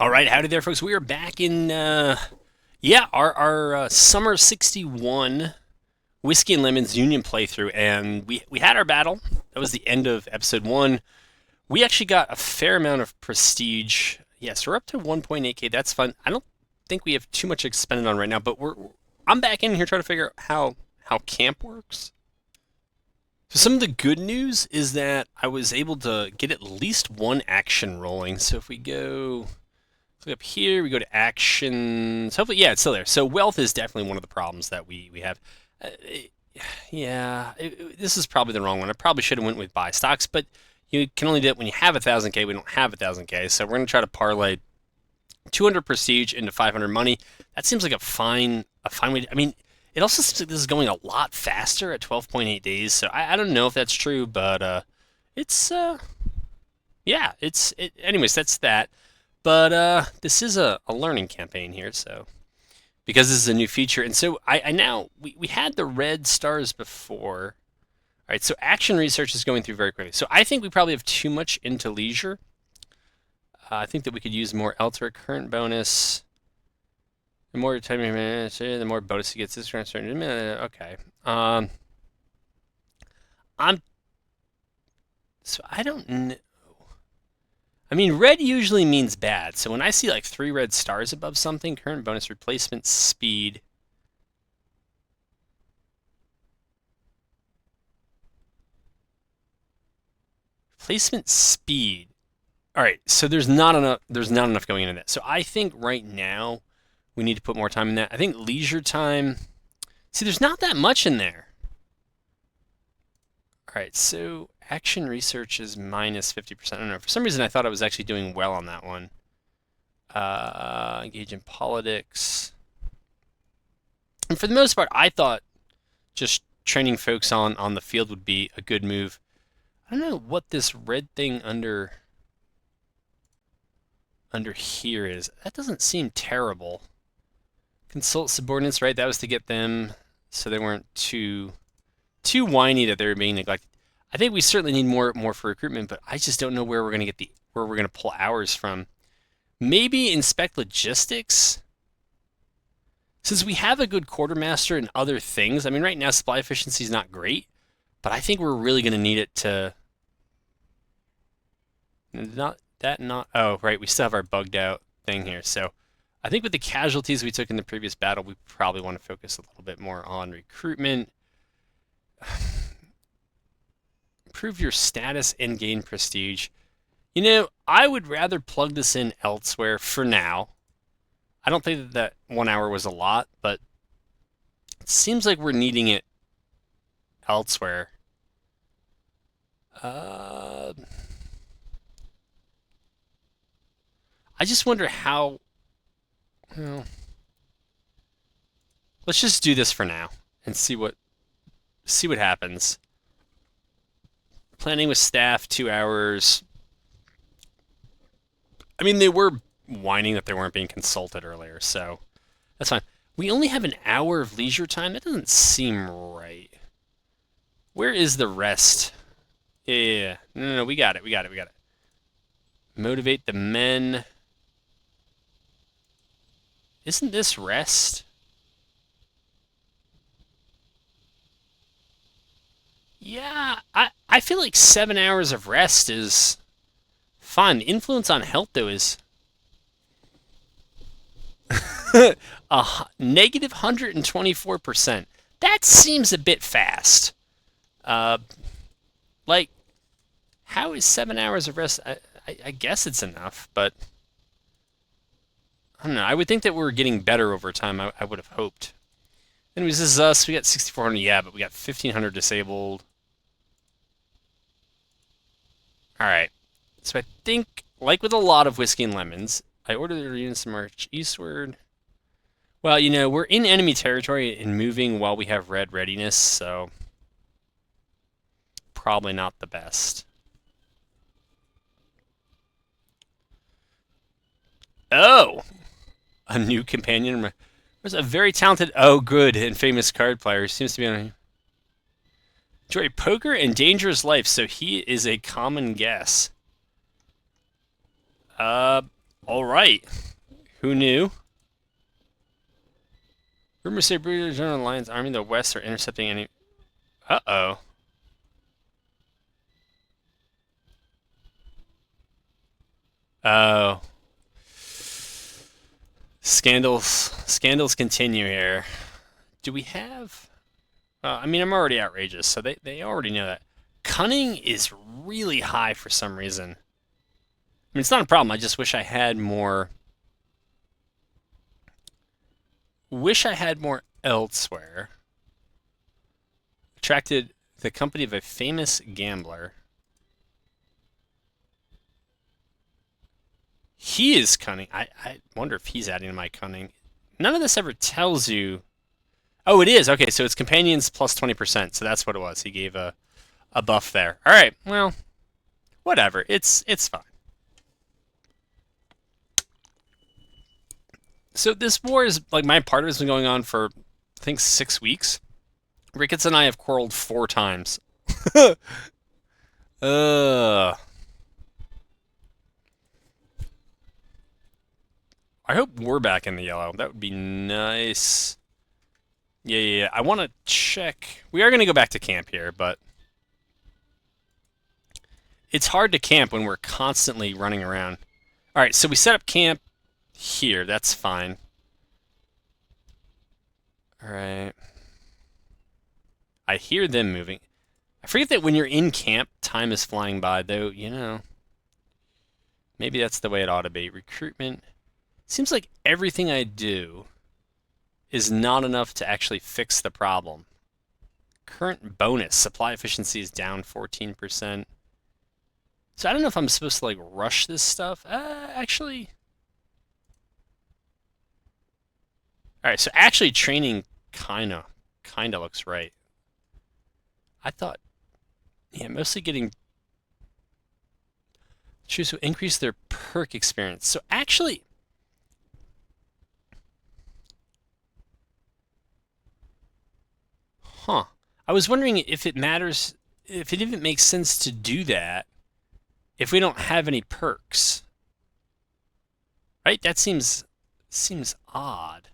All right, howdy there, folks. We are back in, our Summer 61 Whiskey and Lemons Union playthrough, and we had our battle. That was the end of episode 1. We actually got a fair amount of prestige. Yes, we're up to 1.8k. That's fun. I don't think we have too much expended on right now, but I'm back in here trying to figure out how camp works. So some of the good news is that I was able to get at least one action rolling. So if we go look up here, we go to actions. Hopefully, yeah, it's still there. So wealth is definitely one of the problems that we have. This is probably the wrong one. I probably should have went with buy stocks, but you can only do it when you have 1,000k. We don't have 1,000k, so we're going to try to parlay 200 prestige into 500 money. That seems like a fine way. I mean, it also seems like this is going a lot faster at 12.8 days. So I don't know if that's true, but anyways, that's that. But this is a learning campaign here, so because this is a new feature, and so I now we had the red stars before. All right, so action research is going through very quickly. So I think we probably have too much into leisure. I think that we could use more elsewhere. Current bonus. The more time you manage, the more bonus he gets. This transfer. Okay. I don't know. I mean, red usually means bad. So when I see like 3 red stars above something, current bonus, replacement speed. Replacement speed. All right, so there's not enough going into that. So I think right now we need to put more time in that. I think leisure time. See, there's not that much in there. All right, so action research is minus 50%. I don't know. For some reason, I thought I was actually doing well on that one. Engage in politics. And for the most part, I thought just training folks on the field would be a good move. I don't know what this red thing under here is. That doesn't seem terrible. Consult subordinates, right? That was to get them so they weren't too whiny that they were being neglected. I think we certainly need more for recruitment, but I just don't know where we're going to pull ours from. Maybe inspect logistics. Since we have a good quartermaster and other things, I mean, right now supply efficiency is not great, but I think we're really going to need it to. Oh, right, we still have our bugged out thing here. So I think with the casualties we took in the previous battle, we probably want to focus a little bit more on recruitment. Improve your status and gain prestige. You know, I would rather plug this in elsewhere for now. I don't think that 1 hour was a lot, but it seems like we're needing it elsewhere. I just wonder how. Well, let's just do this for now and see what happens. Planning with staff, 2 hours. I mean, they were whining that they weren't being consulted earlier, so that's fine. We only have an hour of leisure time. That doesn't seem right. Where is the rest? Yeah. No, we got it. Motivate the men. Isn't this rest? Yeah, I feel like 7 hours of rest is fine. The influence on health, though, is a negative 124%. That seems a bit fast. Like, how is 7 hours of rest? I guess it's enough, but I don't know. I would think that we're getting better over time. I would have hoped. Anyways, this is us. We got 6,400, yeah, but we got 1,500 disabled. All right. So I think, like with a lot of Whiskey and Lemons, I ordered their units to march eastward. Well, you know, we're in enemy territory and moving while we have red readiness, so probably not the best. Oh! A new companion. There's a very talented, good, and famous card player. Seems to be on. Enjoy poker and dangerous life, so he is a common guess. All right. Who knew? Rumors say British General Alliance Army in the West are intercepting any... Uh-oh. Oh. Scandals continue here. Do we have... I mean, I'm already outrageous, so they already know that. Cunning is really high for some reason. I mean, it's not a problem. I just wish I had more... Wish I had more elsewhere. Attracted the company of a famous gambler. He is cunning. I wonder if he's adding to my cunning. None of this ever tells you... Oh, it is. Okay, so it's companions plus 20%. So that's what it was. He gave a buff there. All right, well, whatever. It's fine. So this war is, like, my part of it has been going on for, I think, 6 weeks. Ricketts and I have quarreled 4 times. I hope we're back in the yellow. That would be nice. Yeah. I want to check. We are going to go back to camp here, but it's hard to camp when we're constantly running around. All right, so we set up camp here. That's fine. All right. I hear them moving. I forget that when you're in camp, time is flying by, though, you know. Maybe that's the way it ought to be. Recruitment. Seems like everything I do is not enough to actually fix the problem. Current bonus. Supply efficiency is down 14%. So I don't know if I'm supposed to, like, rush this stuff. Actually... Alright, so actually training kinda looks right. I thought... Yeah, mostly getting... Choose to increase their perk experience. So actually... Huh. I was wondering if it matters... If it even makes sense to do that if we don't have any perks. Right? That seems odd.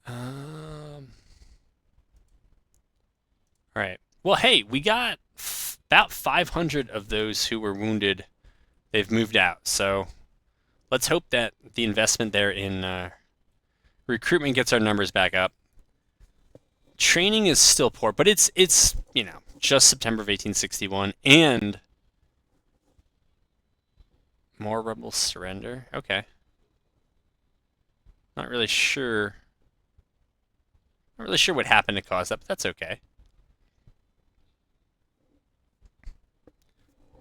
All right. Well, hey, we got about 500 of those who were wounded. They've moved out. So let's hope that the investment there in recruitment gets our numbers back up. Training is still poor, but it's you know, just September of 1861 and more rebels surrender. Okay. Not really sure what happened to cause that, but that's okay.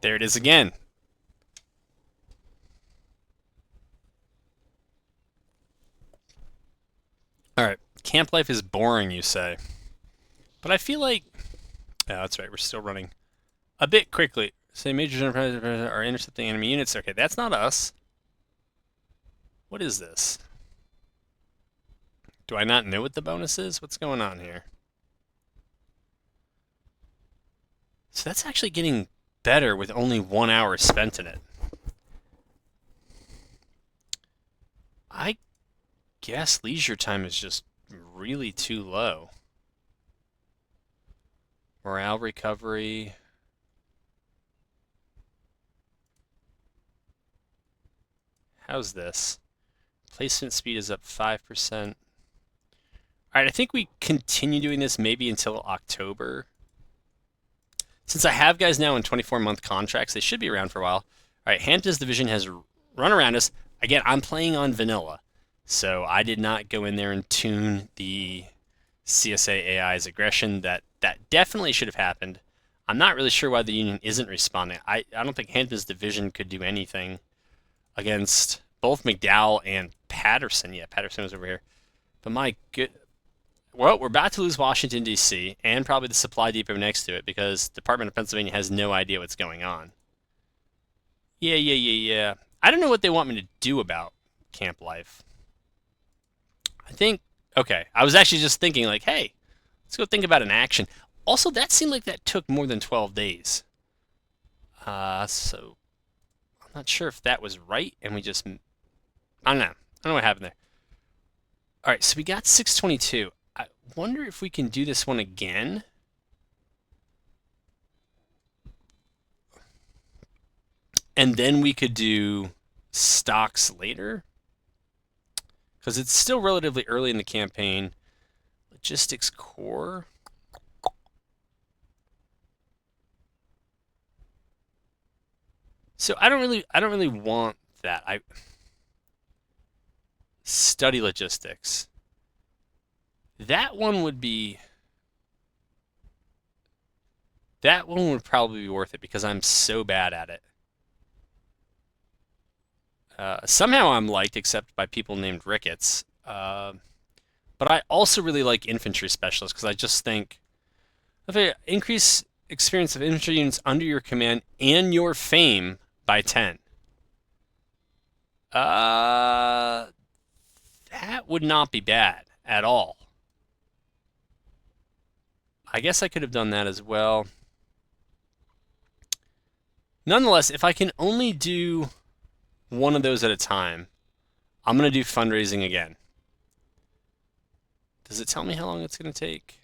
There it is again. Alright, camp life is boring, you say. But I feel like... Oh, that's right, we're still running a bit quickly. Say major general are intercepting enemy units. Okay, that's not us. What is this? Do I not know what the bonus is? What's going on here? So that's actually getting better with only 1 hour spent in it. I guess leisure time is just really too low. Morale recovery. How's this? Placement speed is up 5%. Alright, I think we continue doing this maybe until October. Since I have guys now in 24-month contracts, they should be around for a while. Alright, Hampton's division has run around us. Again, I'm playing on vanilla, so I did not go in there and tune the CSA AI's aggression. That definitely should have happened. I'm not really sure why the Union isn't responding. I don't think Hampton's division could do anything against both McDowell and Patterson. Yeah, Patterson was over here. But my good... Well, we're about to lose Washington, D.C., and probably the supply depot next to it, because the Department of Pennsylvania has no idea what's going on. Yeah. I don't know what they want me to do about camp life. I think... Okay, I was actually just thinking, like, hey, let's go think about an action. Also, that seemed like that took more than 12 days. So I'm not sure if that was right, and we just, I don't know. I don't know what happened there. All right, so we got 622. I wonder if we can do this one again. And then we could do stocks later. Because it's still relatively early in the campaign. Logistics core. So I don't really want that. I study logistics. That one would probably be worth it because I'm so bad at it. Somehow I'm liked, except by people named Ricketts. But I also really like infantry specialists because I just think if I increase experience of infantry units under your command and your fame by 10. That would not be bad at all. I guess I could have done that as well. Nonetheless, if I can only do one of those at a time, I'm going to do fundraising again. Does it tell me how long it's going to take?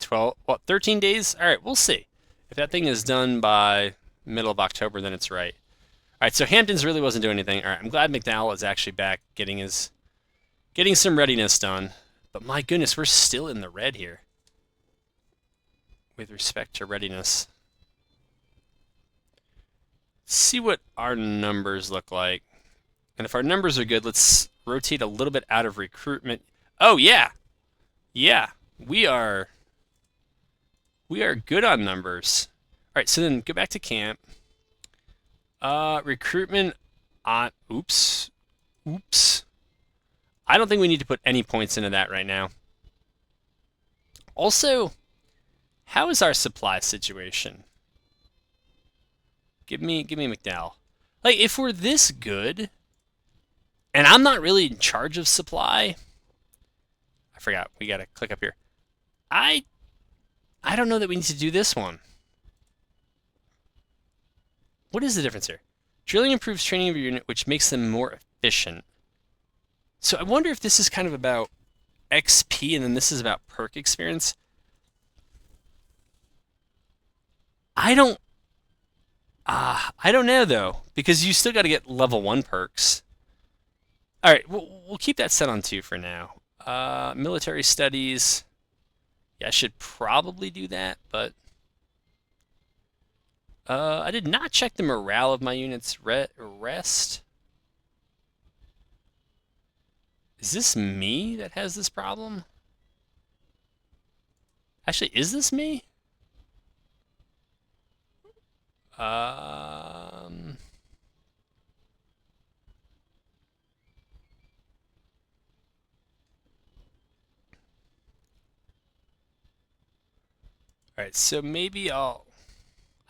13 days? All right, we'll see. If that thing is done by middle of October, then it's right. All right, so Hamptons really wasn't doing anything. All right, I'm glad McDowell is actually back getting some readiness done. But my goodness, we're still in the red here with respect to readiness. Let's see what our numbers look like. And if our numbers are good, let's rotate a little bit out of recruitment. Oh, yeah. Yeah, we are good on numbers. All right, so then go back to camp. Recruitment on, oops. I don't think we need to put any points into that right now. Also, how is our supply situation? Give me McDowell. Like, if we're this good, and I'm not really in charge of supply, I forgot, we gotta click up here. I don't know that we need to do this one. What is the difference here? Drilling improves training of your unit, which makes them more efficient. So I wonder if this is kind of about XP and then this is about perk experience. I don't know though, because you still got to get level 1 perks. All right, we'll keep that set on 2 for now. Military studies. Yeah, I should probably do that, but I did not check the morale of my units. Rest. Is this me that has this problem? Actually, is this me? All right, so maybe I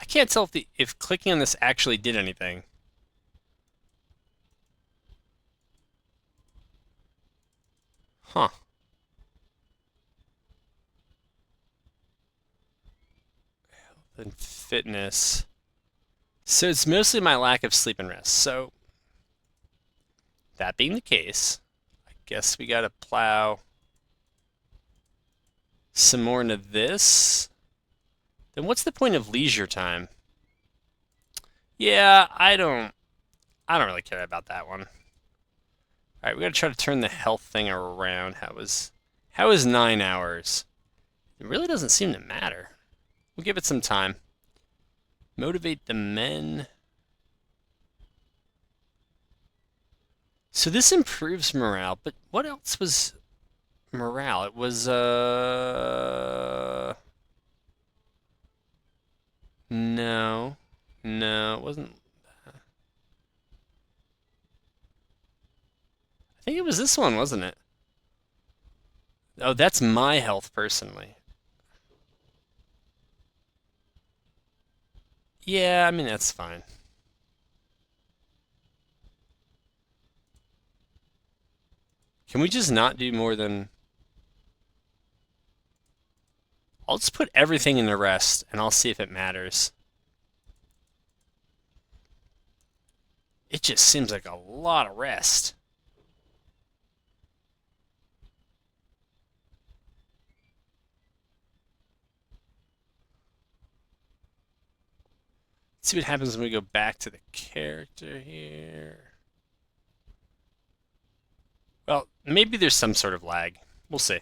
can't tell if clicking on this actually did anything. Huh. Health and fitness. So it's mostly my lack of sleep and rest. So that being the case, I guess we gotta plow some more into this. Then what's the point of leisure time? Yeah, I don't really care about that one. All right, we gotta try to turn the health thing around. How is 9 hours? It really doesn't seem to matter. We'll give it some time. Motivate the men. So this improves morale, but what else was morale? It was no. No, it wasn't. I think it was this one, wasn't it? Oh, that's my health personally. Yeah, I mean that's fine. Can we just not do more than I'll just put everything in the rest, and I'll see if it matters. It just seems like a lot of rest. Let's see what happens when we go back to the character here. Well, maybe there's some sort of lag. We'll see.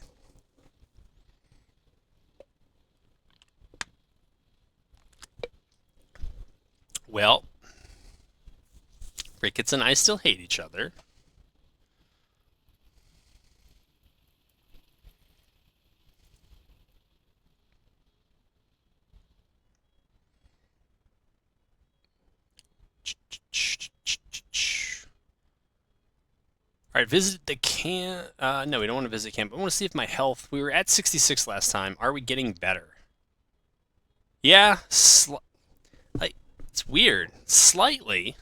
Well, Ricketts and I still hate each other. All right, visit the camp. No, we don't want to visit camp. I want to see if my health. We were at 66 last time. Are we getting better? Yeah, like it's weird. Slightly.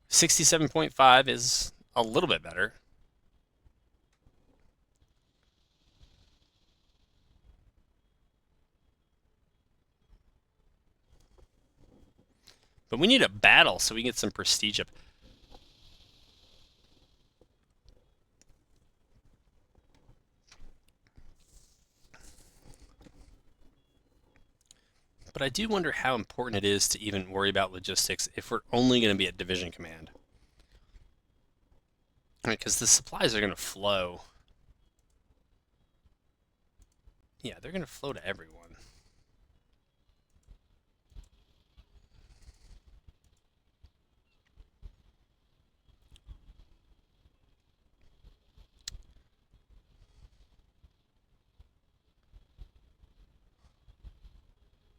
67.5 is a little bit better. But we need a battle so we can get some prestige up. But I do wonder how important it is to even worry about logistics if we're only going to be at division command. Because the supplies are going to flow. Yeah, they're going to flow to everyone.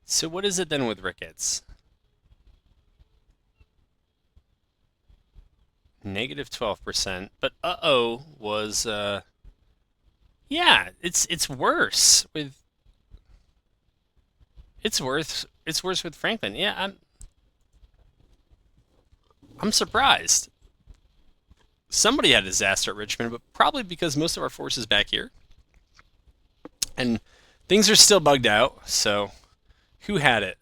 So what is it then with Ricketts? Negative 12%, but was yeah, it's worse with it's worse with Franklin. Yeah, I'm surprised. Somebody had a disaster at Richmond, but probably because most of our forces back here. And things are still bugged out, so who had it?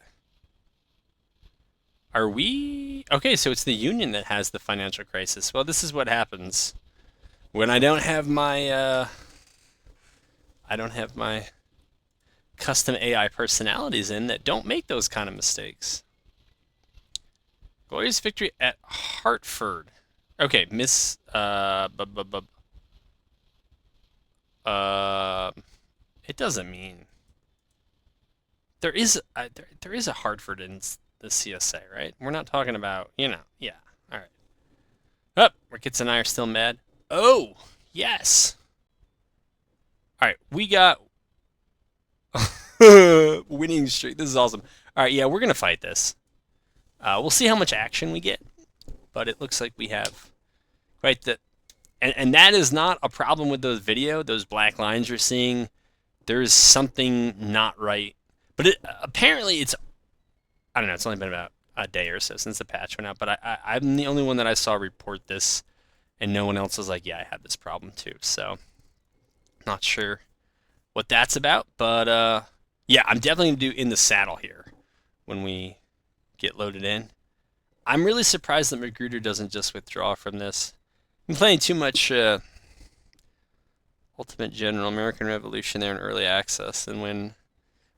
Are we? Okay, so it's the Union that has the financial crisis. Well, this is what happens when I don't have my custom AI personalities in that don't make those kind of mistakes. Glorious victory at Hartford. Okay, Miss it doesn't mean there is there is a Hartford in the CSA, right? We're not talking about, yeah. All right. Oh, Ricketts and I are still mad. Oh, yes. All right, we got winning streak. This is awesome. All right, yeah, we're gonna fight this. We'll see how much action we get, but it looks like we have right the, and that is not a problem with those black lines you're seeing. There's something not right, but apparently it's, I don't know. It's only been about a day or so since the patch went out, but I'm the only one that I saw report this, and no one else was like, yeah, I had this problem too. So not sure what that's about, but yeah, I'm definitely gonna do in the saddle here when we get loaded in. I'm really surprised that Magruder doesn't just withdraw from this. I'm playing too much Ultimate General, American Revolution there in early access, and when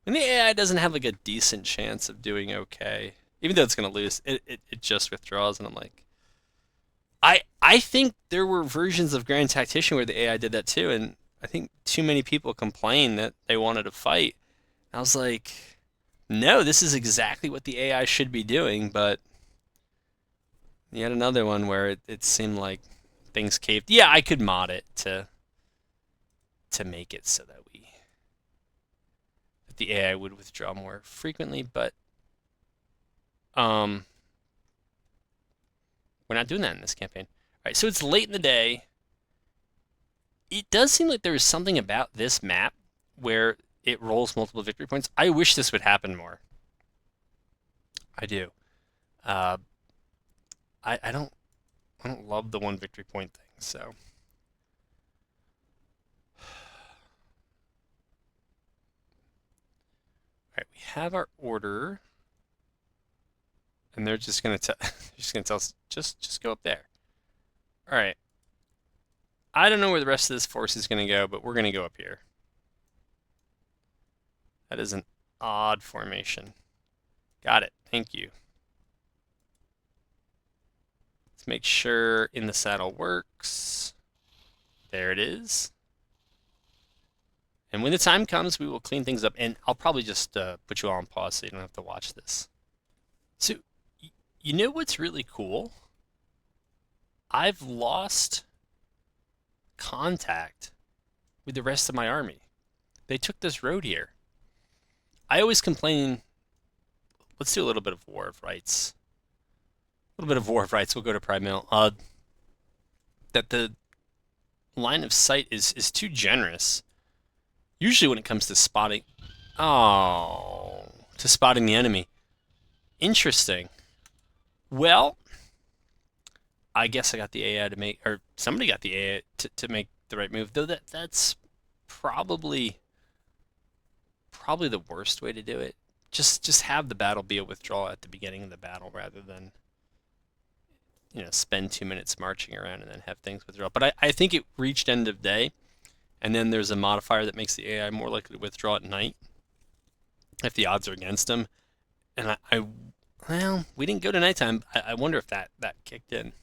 the AI doesn't have like a decent chance of doing okay, even though it's gonna lose, it just withdraws, and I'm like, I think there were versions of Grand Tactician where the AI did that too, and I think too many people complained that they wanted to fight. I was like, no, this is exactly what the AI should be doing, but yet another one where it seemed like things caved. Yeah, I could mod it to make it so that the AI would withdraw more frequently, but we're not doing that in this campaign. All right, so it's late in the day. It does seem like there is something about this map where it rolls multiple victory points. I wish this would happen more. I do. I don't love the one victory point thing, so have our order, and they're just gonna tell us just go up there. All right. I don't know where the rest of this force is gonna go, but we're gonna go up here. That is an odd formation. Got it. Thank you. Let's make sure in the saddle works. There it is. And when the time comes, we will clean things up. And I'll probably just put you all on pause so you don't have to watch this. So, you know what's really cool? I've lost contact with the rest of my army. They took this road here. I always complain. Let's do a little bit of War of Rights. A little bit of War of Rights. We'll go to Prime Mill. That the line of sight is too generous. Usually when it comes to spotting... Oh, to spotting the enemy. Interesting. Well, I guess I got the AI to make... Or somebody got the AI to make the right move. Though that's probably the worst way to do it. Just have the battle be a withdrawal at the beginning of the battle rather than, spend 2 minutes marching around and then have things withdraw. But I think it reached end of day, and then there's a modifier that makes the AI more likely to withdraw at night if the odds are against them. And well, we didn't go to nighttime. I wonder if that kicked in.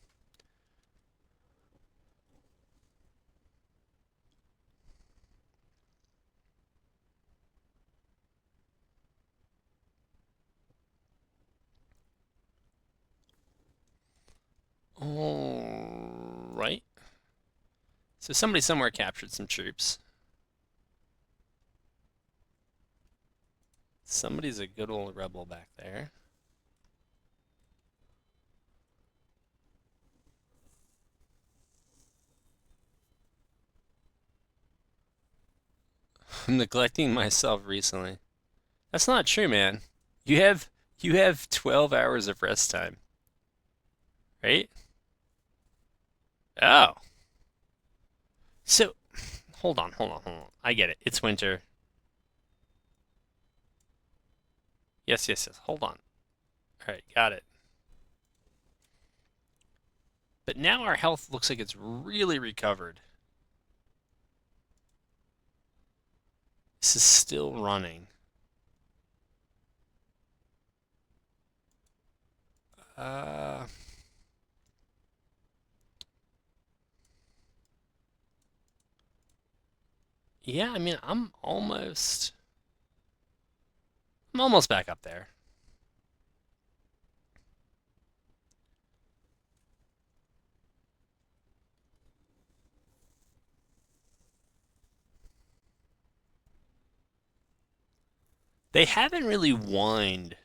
All right. So somebody somewhere captured some troops. Somebody's a good old rebel back there. I'm neglecting myself recently. That's not true, man. You have 12 hours of rest time. Right? Oh. So, hold on. I get it. It's winter. Yes. Hold on. All right, got it. But now our health looks like it's really recovered. This is still running. Yeah, I mean, I'm almost back up there. They haven't really whined,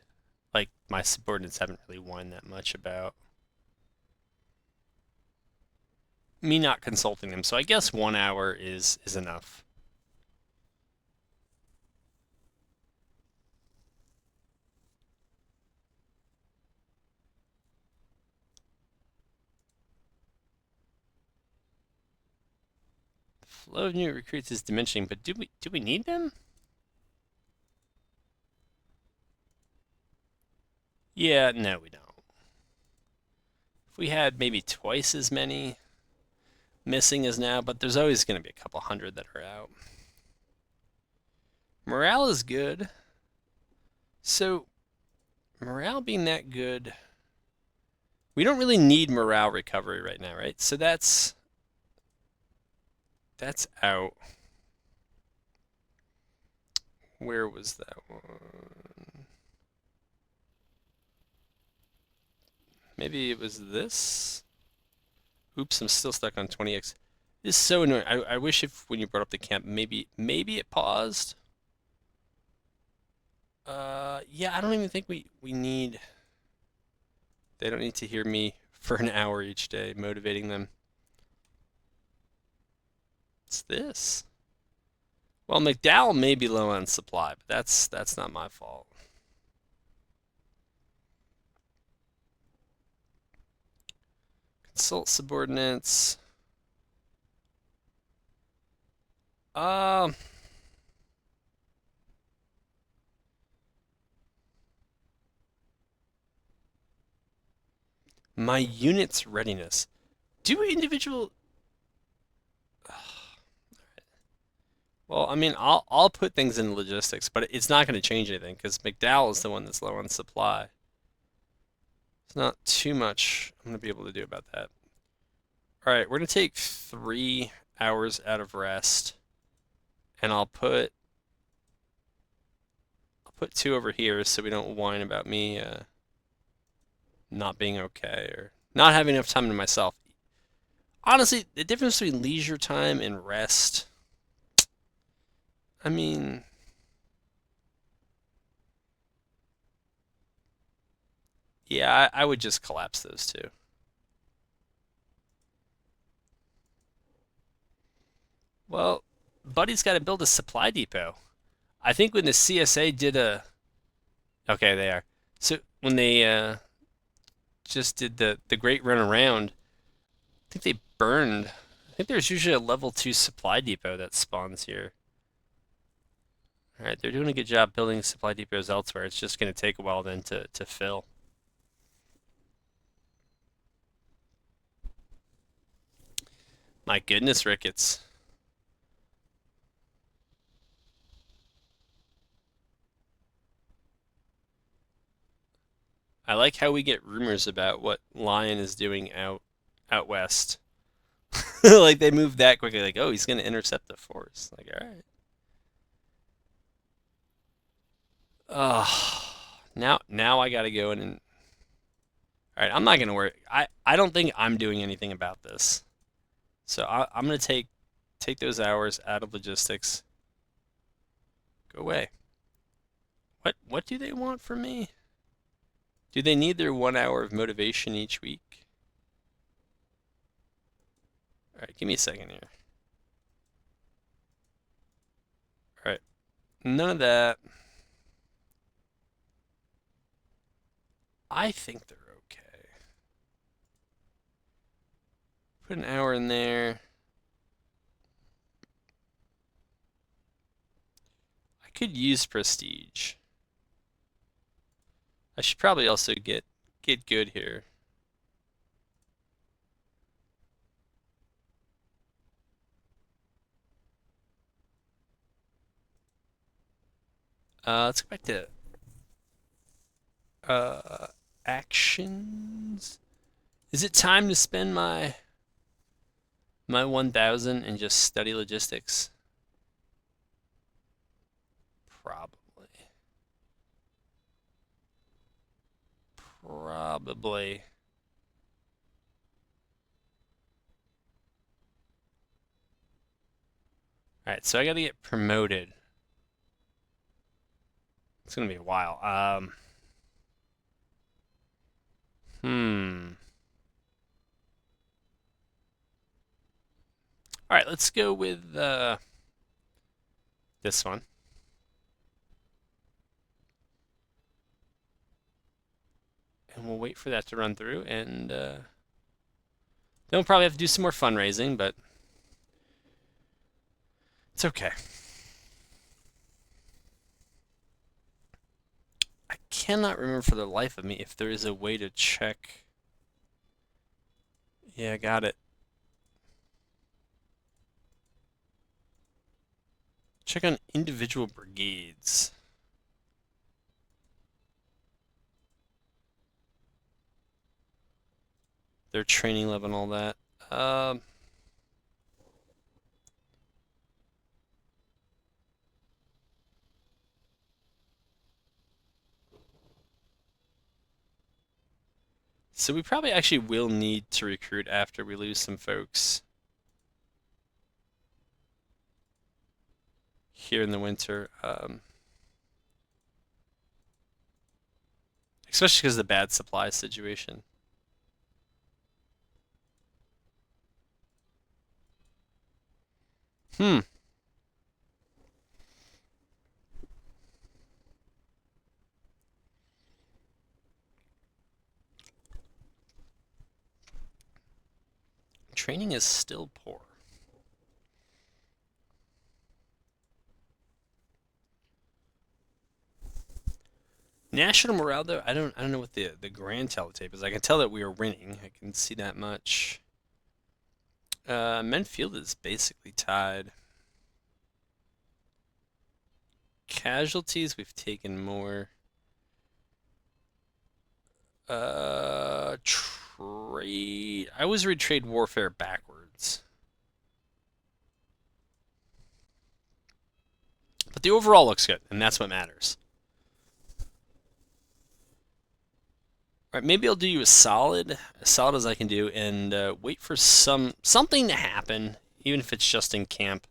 like my subordinates haven't really whined that much about me not consulting them. So I guess 1 hour is enough. The flow of new recruits is diminishing, but do we need them? Yeah, no, we don't. If we had maybe twice as many missing as now, but there's always going to be a couple hundred that are out. Morale is good. So, morale being that good, we don't really need morale recovery right now, right? So that's out. Where was that one? Maybe it was this? Oops, I'm still stuck on 20x. This is so annoying. I wish if when you brought up the camp, maybe it paused. Yeah, I don't even think we need... They don't need to hear me for an hour each day, motivating them. What's this? Well, McDowell may be low on supply, but that's not my fault. Consult subordinates. My unit's readiness. Do individual... Well, I mean, I'll put things in logistics, but it's not going to change anything because McDowell is the one that's low on supply. It's not too much I'm going to be able to do about that. All right, we're going to take 3 hours out of rest, and I'll put 2 over here so we don't whine about me not being okay or not having enough time to myself. Honestly, the difference between leisure time and rest, I mean, yeah, I would just collapse those two. Well, Buddy's got to build a supply depot. I think when the CSA did a, okay, they are. So when they just did the great run around, I think they burned. I think there's usually a level 2 supply depot that spawns here. All right, they're doing a good job building supply depots elsewhere. It's just going to take a while then to fill. My goodness, Ricketts. I like how we get rumors about what Lion is doing out west. Like they move that quickly. Like, oh, he's going to intercept the force. Like, all right. Oh, now I got to go in and. All right, I'm not going to worry. I don't think I'm doing anything about this. So I'm going to take those hours out of logistics. Go away. What do they want from me? Do they need their 1 hour of motivation each week? All right, give me a second here. All right, none of that. I think they're okay. Put an hour in there. I could use prestige. I should probably also get good here. Let's go back to uh, actions. Is it time to spend my 1,000 and just study logistics? Probably. Probably. All right, so I got to get promoted. It's gonna be a while. Hmm. All right, let's go with this one. And we'll wait for that to run through, and then we'll probably have to do some more fundraising, but it's okay. I cannot remember for the life of me if there is a way to check. Yeah, I got it. Check on individual brigades. Their training level and all that. So we probably actually will need to recruit after we lose some folks here in the winter. Especially because of the bad supply situation. Hmm. Training is still poor. National morale, though, I don't know what the grand tape is. I can tell that we are winning. I can see that much. Men field is basically tied. Casualties, we've taken more. Trade. I always read trade warfare backwards. But the overall looks good, and that's what matters. All right, maybe I'll do you as solid as I can do, and wait for something to happen, even if it's just in camp.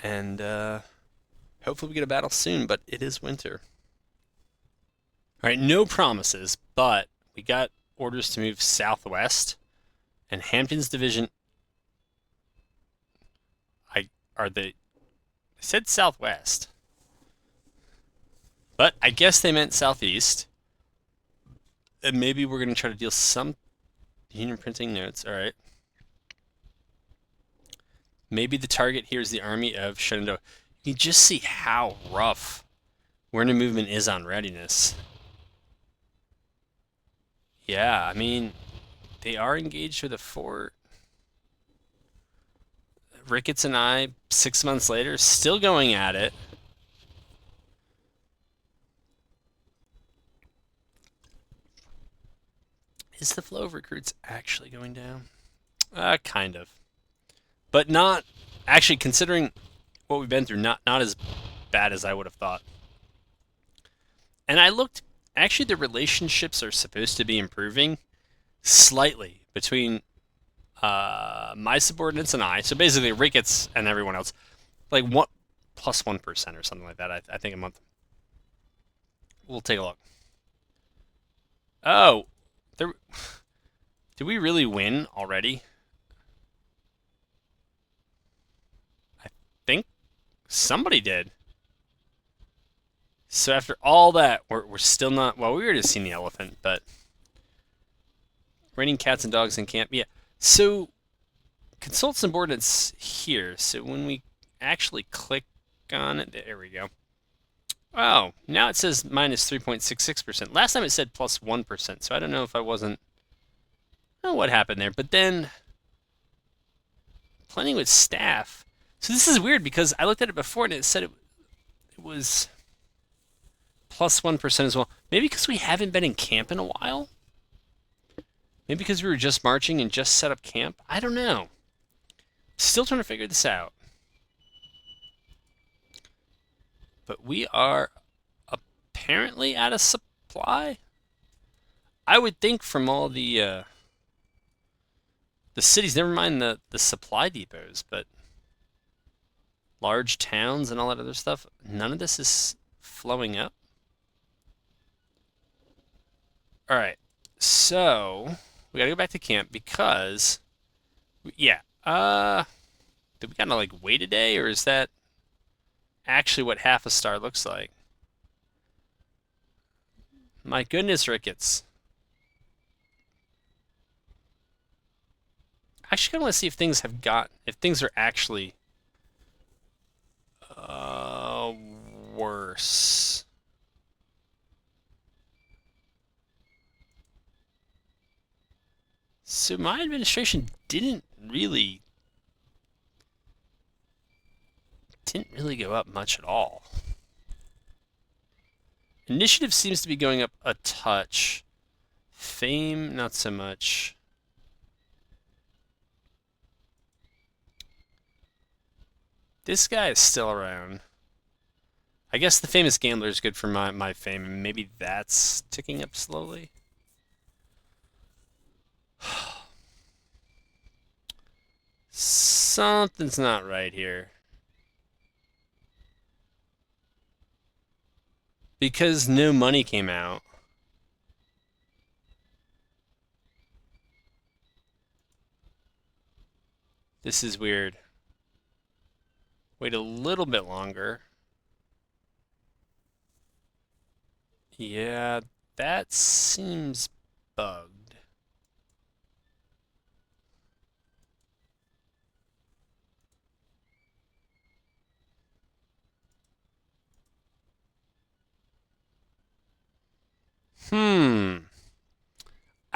And hopefully we get a battle soon, but it is winter. All right, no promises, but we got orders to move southwest, and Hampton's division. They said southwest, but I guess they meant southeast. And maybe we're going to try to deal some Union printing notes. All right. Maybe the target here is the army of Shenandoah. You can just see how rough Werner movement is on readiness. Yeah, I mean, they are engaged with a fort. Ricketts and I, 6 months later, still going at it. Is the flow of recruits actually going down? Kind of. But not, actually, considering what we've been through, not as bad as I would have thought. And I looked, actually the relationships are supposed to be improving slightly between my subordinates and I. So basically Ricketts and everyone else. Like plus 1% or something like that, I think a month. We'll take a look. Oh, did we really win already? I think somebody did. So after all that, we're still not. Well, we were just seeing the elephant, but raining cats and dogs in camp. Yeah. So consult subordinates here. So when we actually click on it, there we go. Oh, now it says minus 3.66%. Last time it said plus 1%. So I don't know if I wasn't. I don't know what happened there, but then planning with staff. So this is weird because I looked at it before and it said it was plus 1% as well. Maybe because we haven't been in camp in a while? Maybe because we were just marching and just set up camp? I don't know. Still trying to figure this out. But we are apparently out of supply. I would think from all the cities, never mind the supply depots, but large towns and all that other stuff, none of this is flowing up. All right, so we gotta go back to camp because, yeah, do we gotta like wait a day, or is that actually what half a star looks like? My goodness, Ricketts. I actually kind of want to see if things are actually worse. So my administration didn't really go up much at all. Initiative seems to be going up a touch. Fame, not so much. This guy is still around. I guess the famous gambler is good for my fame. Maybe that's ticking up slowly. Something's not right here. Because no money came out. This is weird. Wait a little bit longer. Yeah, that seems bugged.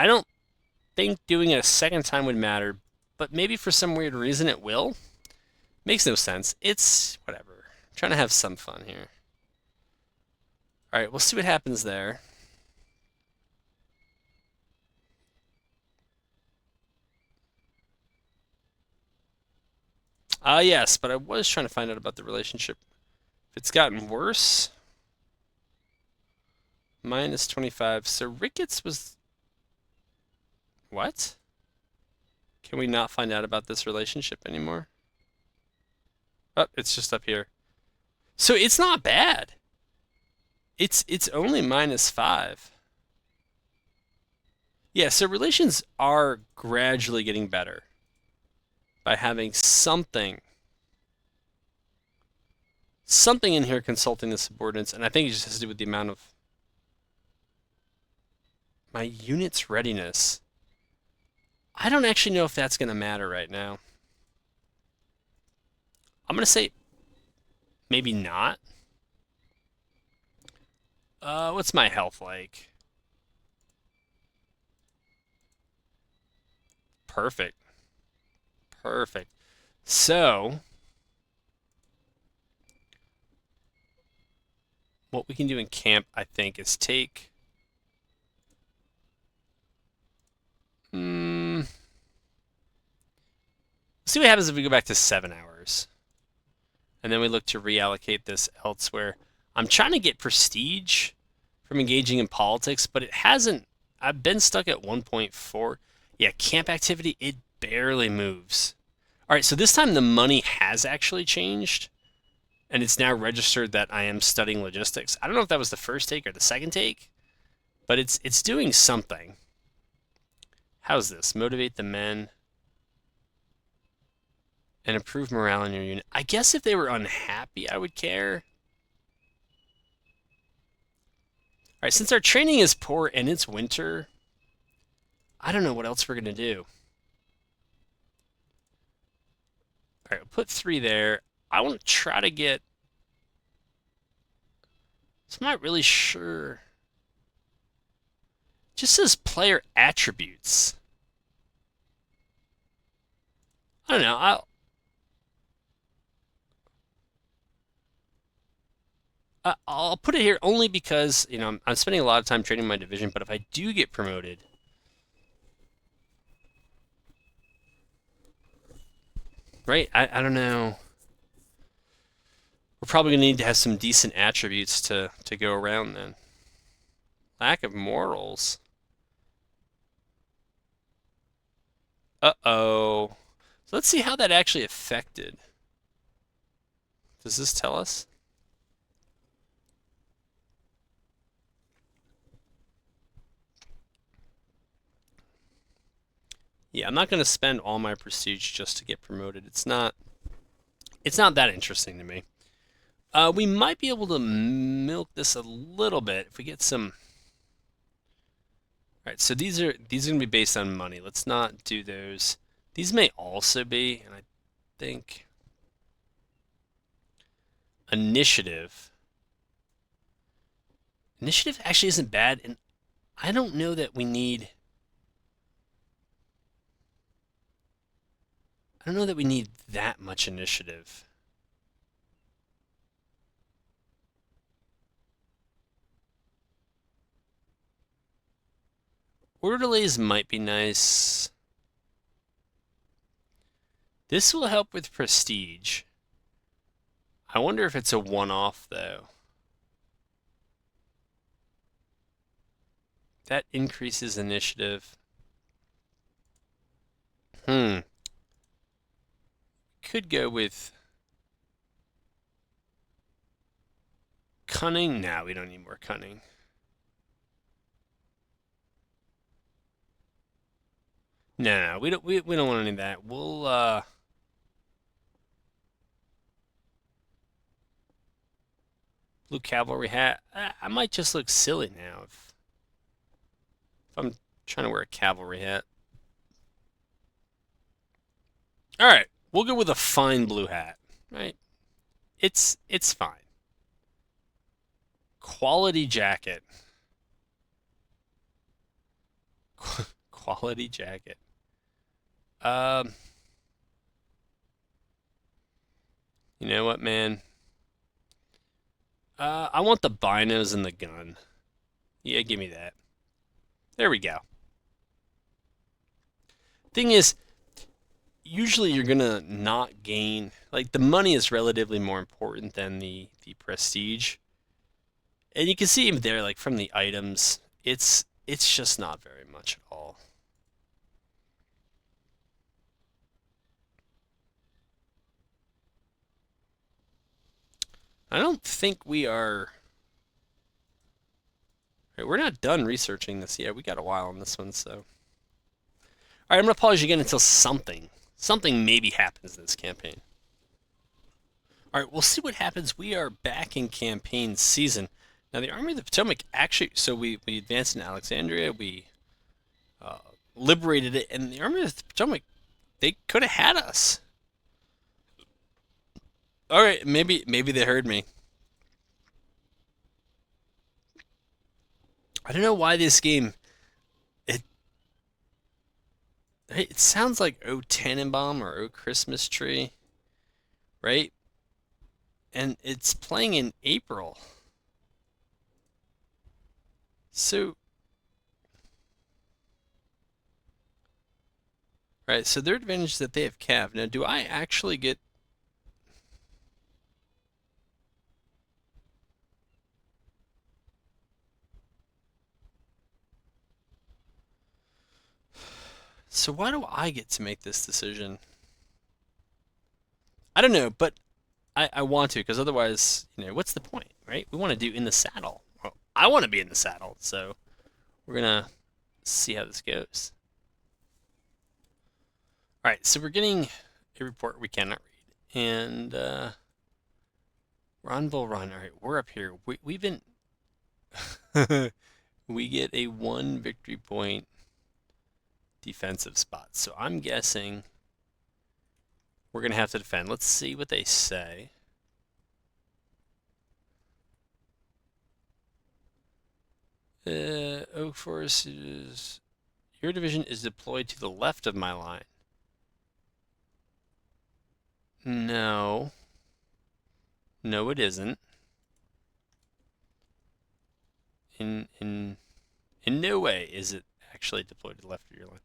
I don't think doing it a second time would matter, but maybe for some weird reason it will. Makes no sense. It's whatever. I'm trying to have some fun here. All right, we'll see what happens there. Yes, but I was trying to find out about the relationship. If it's gotten worse, minus 25. So Ricketts was... What? Can we not find out about this relationship anymore? Oh, it's just up here. So it's not bad. It's only minus 5. Yeah, so relations are gradually getting better by having something in here consulting the subordinates, and I think it just has to do with the amount of my unit's readiness. I don't actually know if that's going to matter right now. I'm going to say maybe not. What's my health like? Perfect. Perfect. So, what we can do in camp, I think, is take... see what happens if we go back to 7 hours. And then we look to reallocate this elsewhere. I'm trying to get prestige from engaging in politics, but it hasn't... I've been stuck at 1.4. Yeah, camp activity, it barely moves. All right, so this time the money has actually changed, and it's now registered that I am studying logistics. I don't know if that was the first take or the second take, but it's doing something. How's this? Motivate the men and improve morale in your unit. I guess if they were unhappy, I would care. All right, since our training is poor and it's winter, I don't know what else we're going to do. All right, we'll put 3 there. I want to try to get... So I'm not really sure. It just says player attributes. I don't know. I'll put it here only because, you know, I'm spending a lot of time training my division, but if I do get promoted, right? I don't know. We're probably going to need to have some decent attributes to go around then. Lack of morals. Uh-oh. So let's see how that actually affected. Does this tell us? Yeah, I'm not going to spend all my prestige just to get promoted. It's not that interesting to me. We might be able to milk this a little bit if we get some... All right, so these are going to be based on money. Let's not do those. These may also be, and I think... Initiative. Initiative actually isn't bad, and I don't know that we need... I don't know that we need that much initiative. Orderlies might be nice. This will help with prestige. I wonder if it's a one-off, though. That increases initiative. Could go with cunning. Nah, we don't need more cunning. No, we don't want any of that. We'll blue cavalry hat. I might just look silly now if I'm trying to wear a cavalry hat. All right, we'll go with a fine blue hat, right? It's fine. Quality jacket. Quality jacket. Um, you know what, man? I want the binos and the gun. Yeah, give me that. There we go. Thing is, usually you're gonna not gain, like, the money is relatively more important than the prestige. And you can see even there, like, from the items, it's just not very much at all. I don't think we are. Right, we're not done researching this yet. We got a while on this one, so. All right, I'm gonna pause you again until something maybe happens in this campaign. All right, we'll see what happens. We are back in campaign season. Now, the Army of the Potomac actually, so we advanced in Alexandria, we uh, liberated it, and the Army of the Potomac, they could have had us. All right, maybe they heard me. I don't know why this game, it it sounds like O Tannenbaum or O Christmas Tree, right? And it's playing in April. So, right, so their advantage is that they have Cav. Now, do I actually get? So why do I get to make this decision? I don't know, but I want to, because otherwise, what's the point, right? We want to do in the saddle. Well, I want to be in the saddle, so we're gonna see how this goes. All right, so we're getting a report we cannot read, and Ronville Run. All right, we're up here. We've been we get a 1 victory point defensive spot, so I'm guessing we're gonna have to defend. Let's see what they say. Oak Forest is. Your division is deployed to the left of my line. No. No, it isn't. In no way is it actually deployed to the left of your line.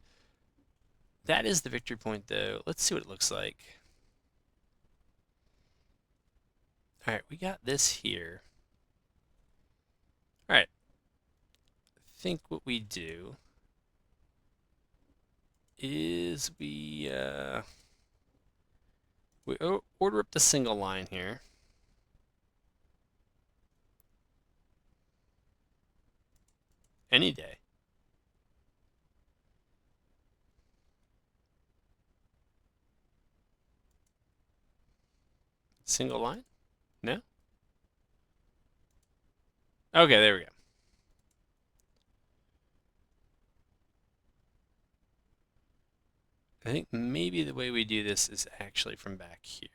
That is the victory point, though. Let's see what it looks like. All right, we got this here. All right. I think what we do is we order up the single line here. Any day. Single line? No? Okay, there we go. I think maybe the way we do this is actually from back here.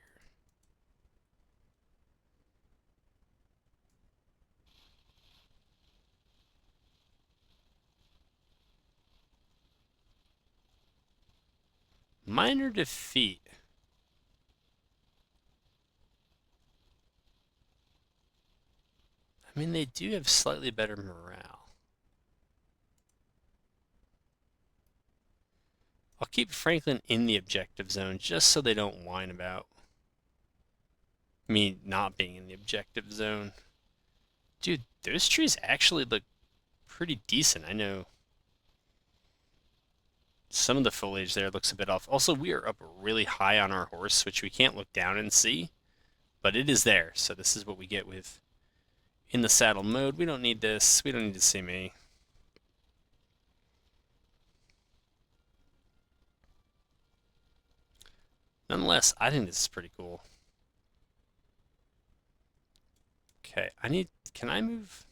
Minor defeat. I mean, they do have slightly better morale. I'll keep Franklin in the objective zone just so they don't whine about me not being in the objective zone. Dude, those trees actually look pretty decent. I know some of the foliage there looks a bit off. Also, we are up really high on our horse, which we can't look down and see, but it is there. So this is what we get with in the saddle mode. We don't need this. We don't need to see me. Nonetheless, I think this is pretty cool. Okay, can I move?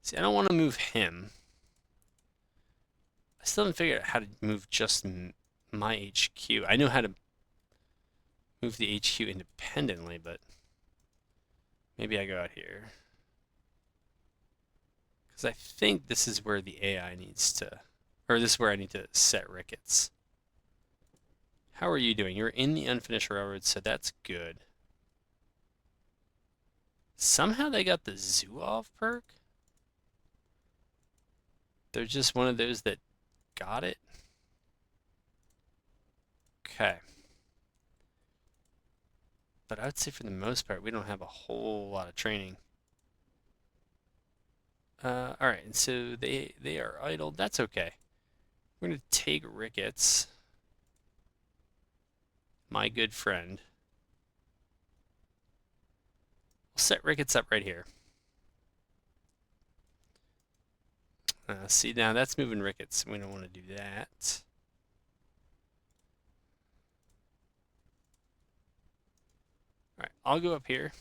See, I don't want to move him. I still haven't figured out how to move just my HQ. I know how to move the HQ independently, but maybe I go out here. Because I think this is where the AI needs to, or this is where I need to set rickets. How are you doing? You're in the unfinished railroad, so that's good. Somehow they got the Zoov perk? They're just one of those that got it? Okay. But I would say for the most part, we don't have a whole lot of training. Alright, and so they are idle. That's okay. We're going to take Ricketts, my good friend. We'll set Ricketts up right here. See, now that's moving Ricketts. We don't want to do that. Alright, I'll go up here.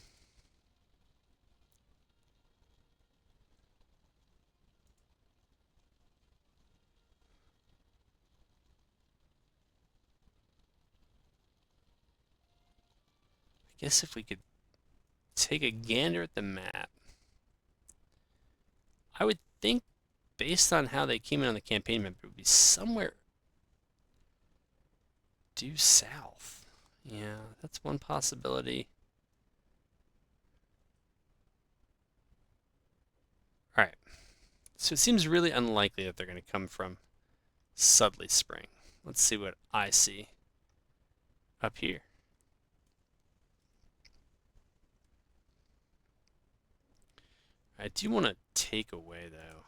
I guess if we could take a gander at the map, I would think based on how they came in on the campaign map, it would be somewhere due south. Yeah, that's one possibility. Alright, so it seems really unlikely that they're going to come from Sudley Spring. Let's see what I see up here. I do want to take away, though.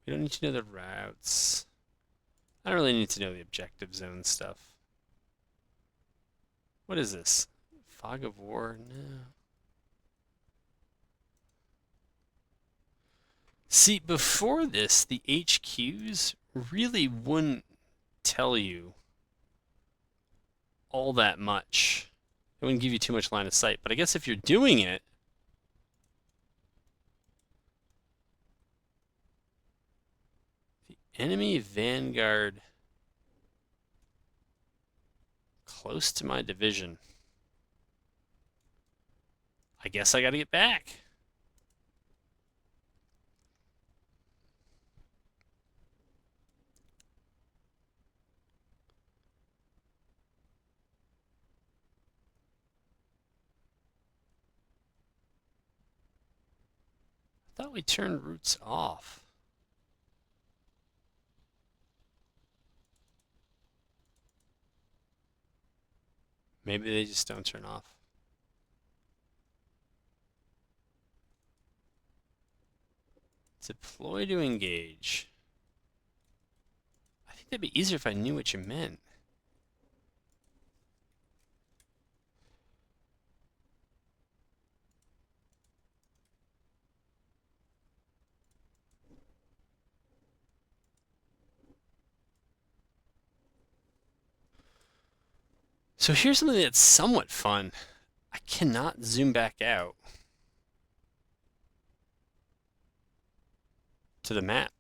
We don't need to know the routes. I don't really need to know the objective zone stuff. What is this? Fog of War? No. See, before this, the HQs really wouldn't tell you all that much. It wouldn't give you too much line of sight. But I guess if you're doing it, the enemy vanguard close to my division. I guess I gotta get back. I thought we turned routes off. Maybe they just don't turn off. Deploy to engage. I think that'd be easier if I knew what you meant. So here's something that's somewhat fun. I cannot zoom back out to the map.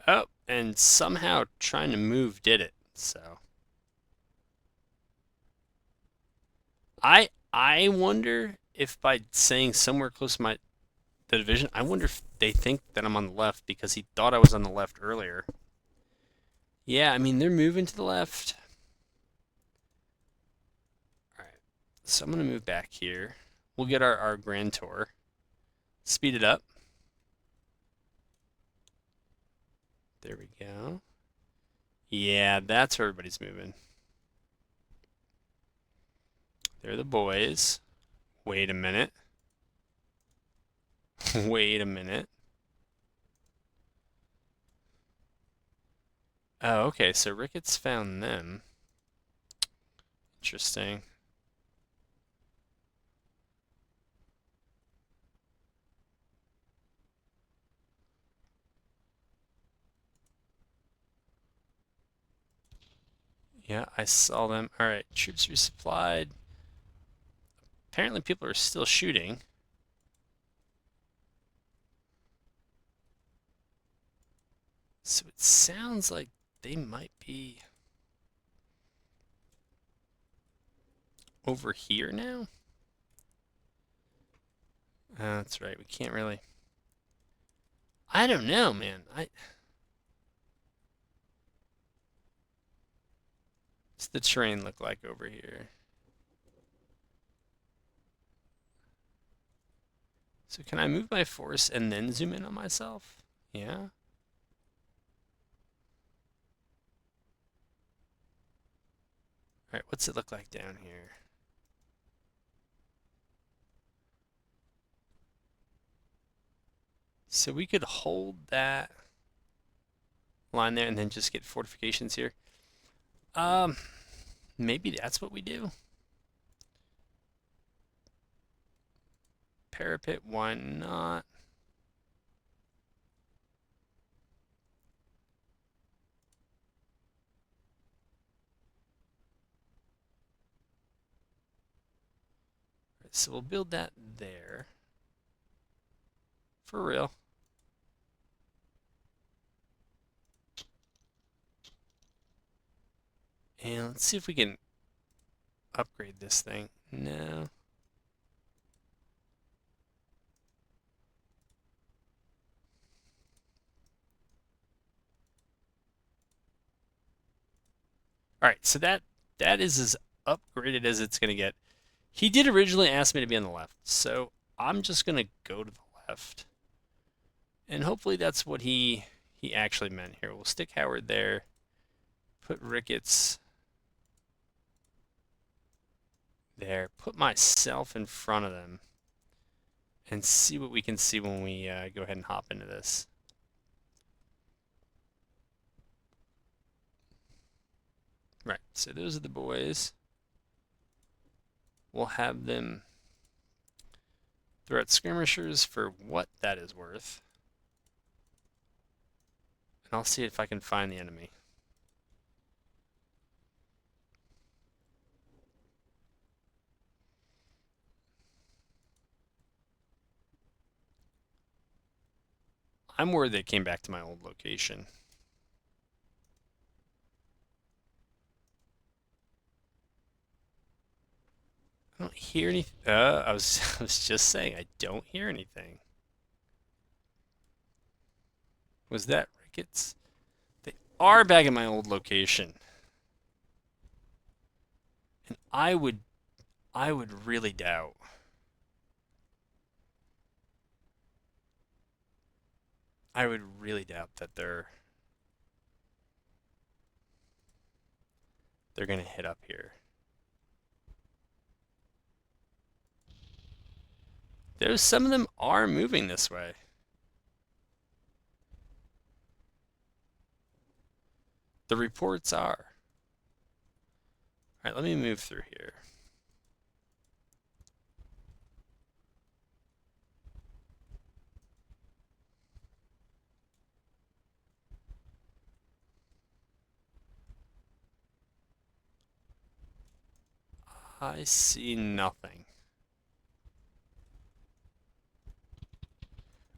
Oh, and somehow trying to move did it. So I wonder if by saying somewhere close to the division, I wonder if they think that I'm on the left because he thought I was on the left earlier. Yeah, I mean, they're moving to the left. Alright, so I'm going to move back here. We'll get our grand tour. Speed it up. There we go. Yeah, that's where everybody's moving. They're the boys. Wait a minute. Wait a minute. Oh, okay, so Ricketts found them. Interesting. Yeah, I saw them. Alright, troops resupplied. Apparently people are still shooting. So it sounds like they might be over here now. That's right. We can't really. I don't know, man. What's the terrain look like over here? So can I move my force and then zoom in on myself? Yeah. All right, what's it look like down here? So we could hold that line there and then just get fortifications here. Maybe that's what we do. Parapet, why not? So we'll build that there. For real. And let's see if we can upgrade this thing. No. All right, so that is as upgraded as it's going to get. He did originally ask me to be on the left, so I'm just going to go to the left. And hopefully that's what he actually meant here. We'll stick Howard there, put Ricketts there, put myself in front of them, and see what we can see when we go ahead and hop into this. Right, so those are the boys. We'll have them throw out skirmishers for what that is worth. And I'll see if I can find the enemy. I'm worried they came back to my old location. I don't hear anything. I was just saying I don't hear anything. Was that Ricketts? They are back at my old location. And I would really doubt. I would really doubt that they're gonna hit up here. Some of them are moving this way. The reports are. All right, let me move through here. I see nothing.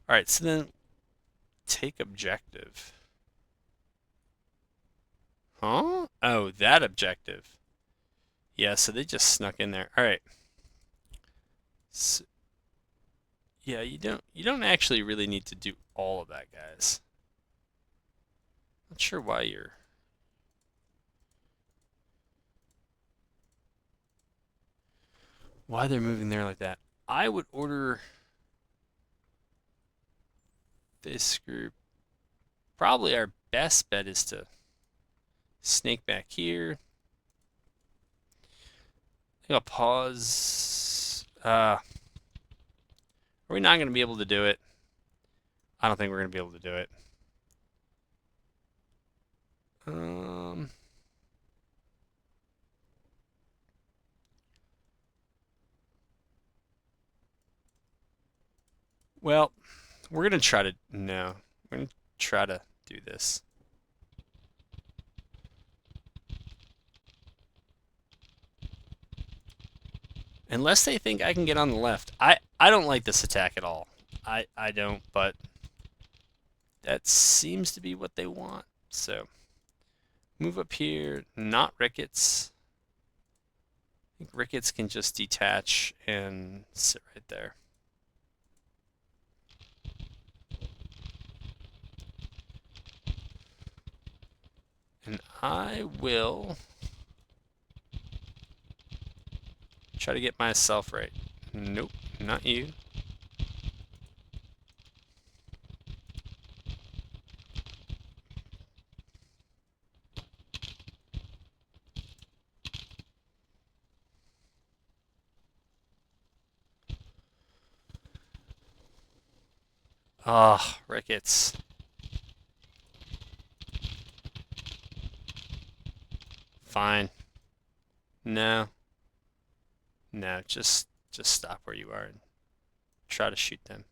All right, so then take objective. Huh? Oh, that objective. Yeah, so they just snuck in there. All right. So, yeah, you don't actually really need to do all of that, guys. Not sure why they're moving there like that. I would order this group. Probably our best bet is to snake back here. I think I'll pause. Are we not going to be able to do it? I don't think we're going to be able to do it. Well, we're going to try to, no, we're going to try to do this. Unless they think I can get on the left. I don't like this attack at all. I don't, but that seems to be what they want. So, move up here, not Ricketts. I think Ricketts can just detach and sit right there. I will try to get myself right. Nope, not you. Ah, rickets. Fine. No. No, just stop where you are and try to shoot them.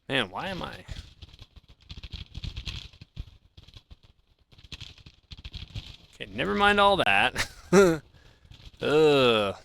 Man, why am I? Okay, never mind all that. Ugh.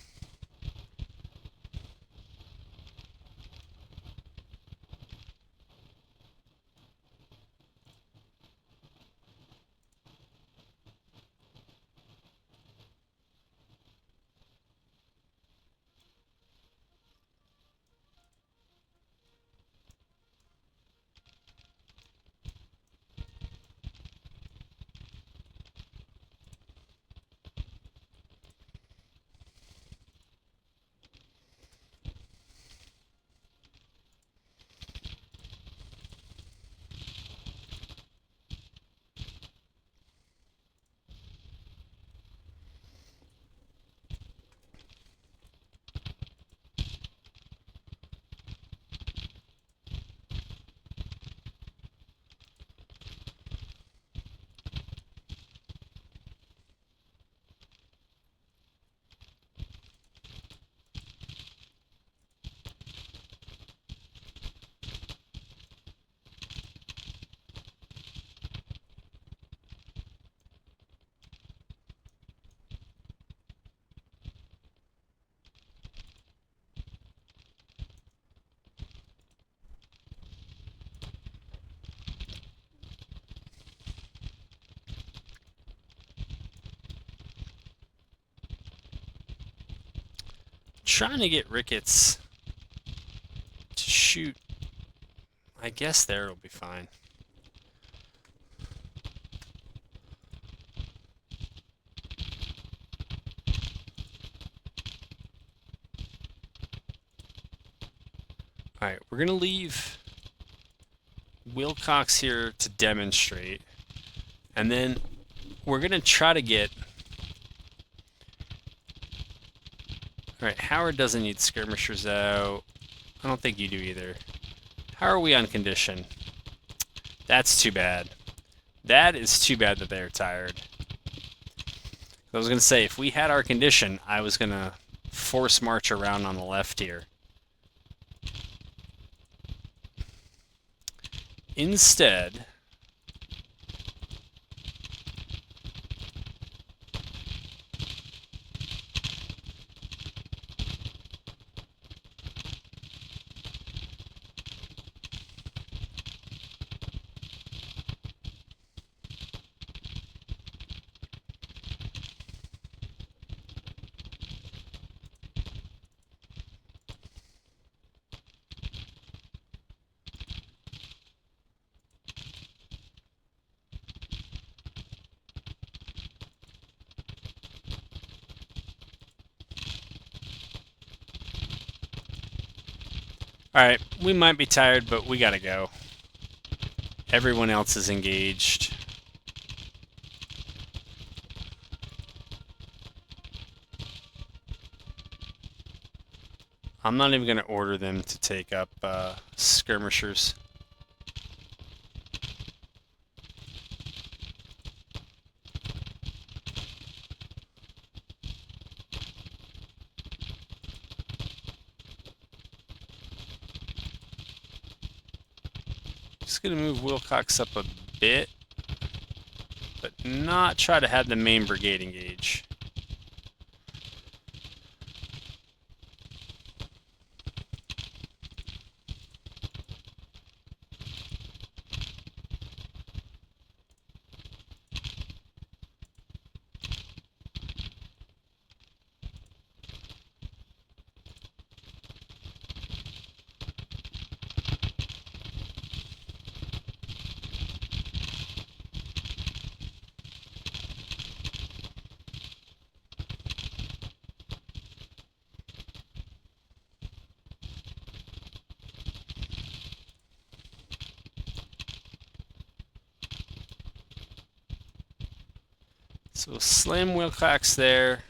Trying to get rickets to shoot. I guess there it'll be fine. Alright, we're going to leave Wilcox here to demonstrate. And then we're going to try to get... Alright, Howard doesn't need skirmishers out. I don't think you do either. How are we on condition? That's too bad. That is too bad that they're tired. I was going to say, if we had our condition, I was going to force march around on the left here. Instead, alright, we might be tired, but we gotta go. Everyone else is engaged. I'm not even gonna order them to take up skirmishers. Just gonna move Wilcox up a bit, but not try to have the main brigade engage. So we'll slam Wilcox there.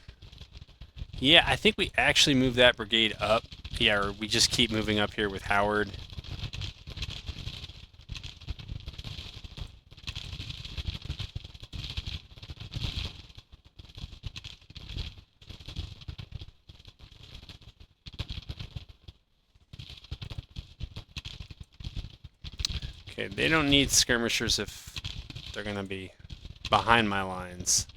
Yeah, I think we actually move that brigade up. Yeah, or we just keep moving up here with Howard. Okay, they don't need skirmishers if they're going to be behind my lines.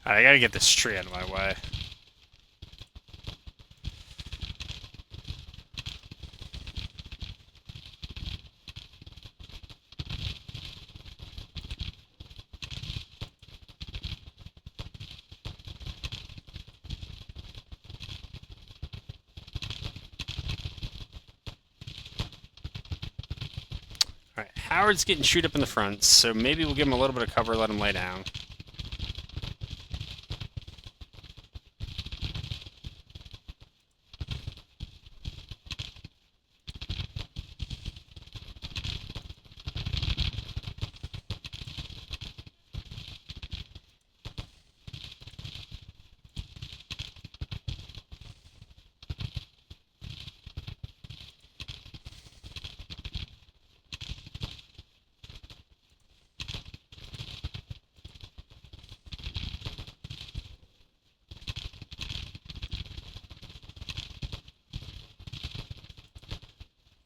Alright, I gotta get this tree out of my way. Alright, Howard's getting chewed up in the front, so maybe we'll give him a little bit of cover, let him lay down.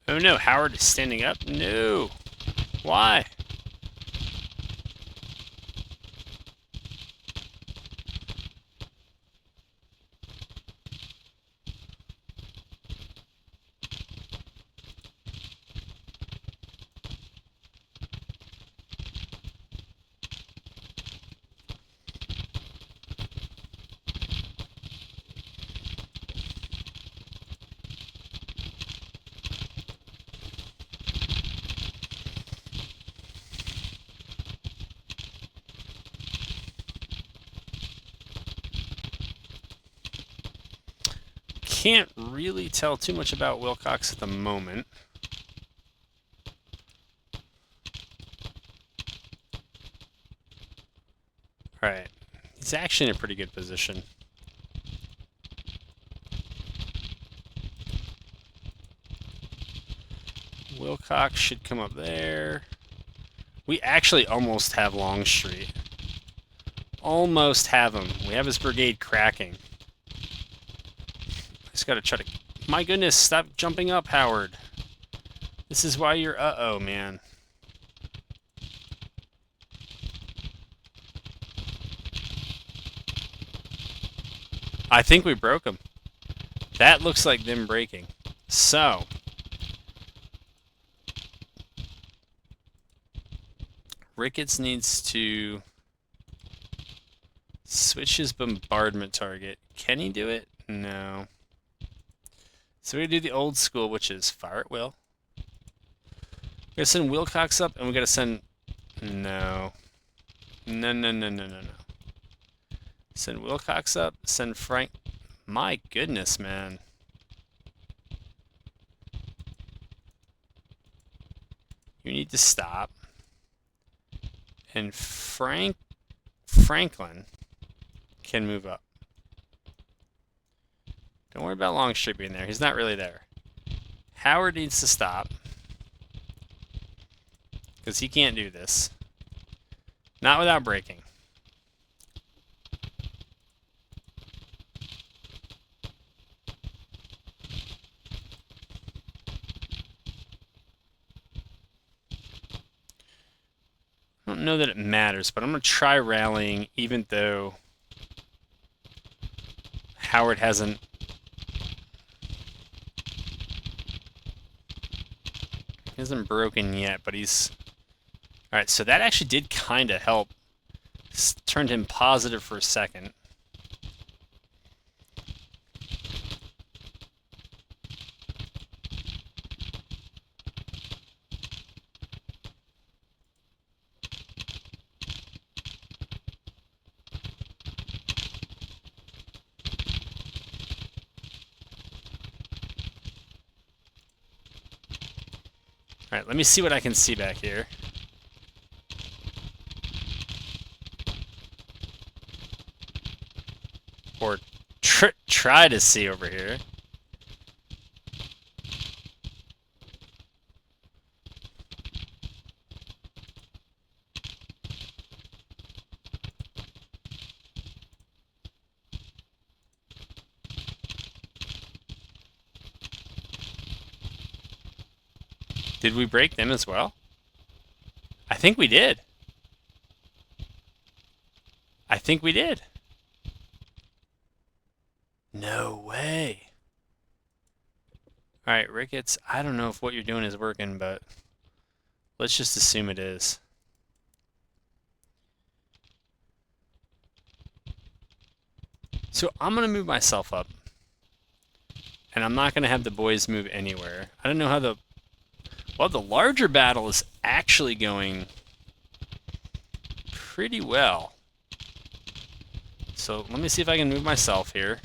Oh no, Howard is standing up? No. Why? Can't really tell too much about Wilcox at the moment. Alright, he's actually in a pretty good position. Wilcox should come up there. We actually almost have Longstreet. Almost have him. We have his brigade cracking. Just gotta try to... My goodness, stop jumping up, Howard. This is why you're uh-oh, man. I think we broke them. That looks like them breaking. So, Ricketts needs to switch his bombardment target. Can he do it? No. So we do the old school, which is fire at will. We gotta send Wilcox up, and we gotta send... No. No, no, no, no, no, no. Send Wilcox up, send Frank... My goodness, man. You need to stop. And Franklin can move up. Don't worry about Longstreet being there. He's not really there. Howard needs to stop. Because he can't do this. Not without breaking. I don't know that it matters, but I'm going to try rallying even though Howard hasn't broken yet, but he's... Alright, so that actually did kind of help. Turned him positive for a second. Alright, let me see what I can see back here. Or try to see over here. Did we break them as well? I think we did. I think we did. No way. Alright, Ricketts, I don't know if what you're doing is working, but let's just assume it is. So I'm going to move myself up. And I'm not going to have the boys move anywhere. I don't know how the... Well, the larger battle is actually going pretty well. So let me see if I can move myself here.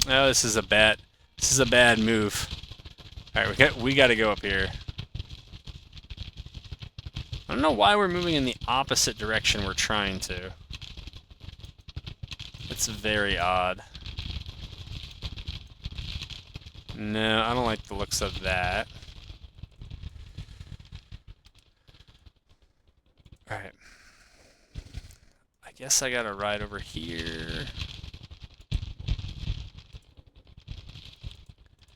Oh, this is a bad move. All right, we got to go up here. I don't know why we're moving in the opposite direction we're trying to. It's very odd. No, I don't like the looks of that. Alright. I guess I gotta ride over here.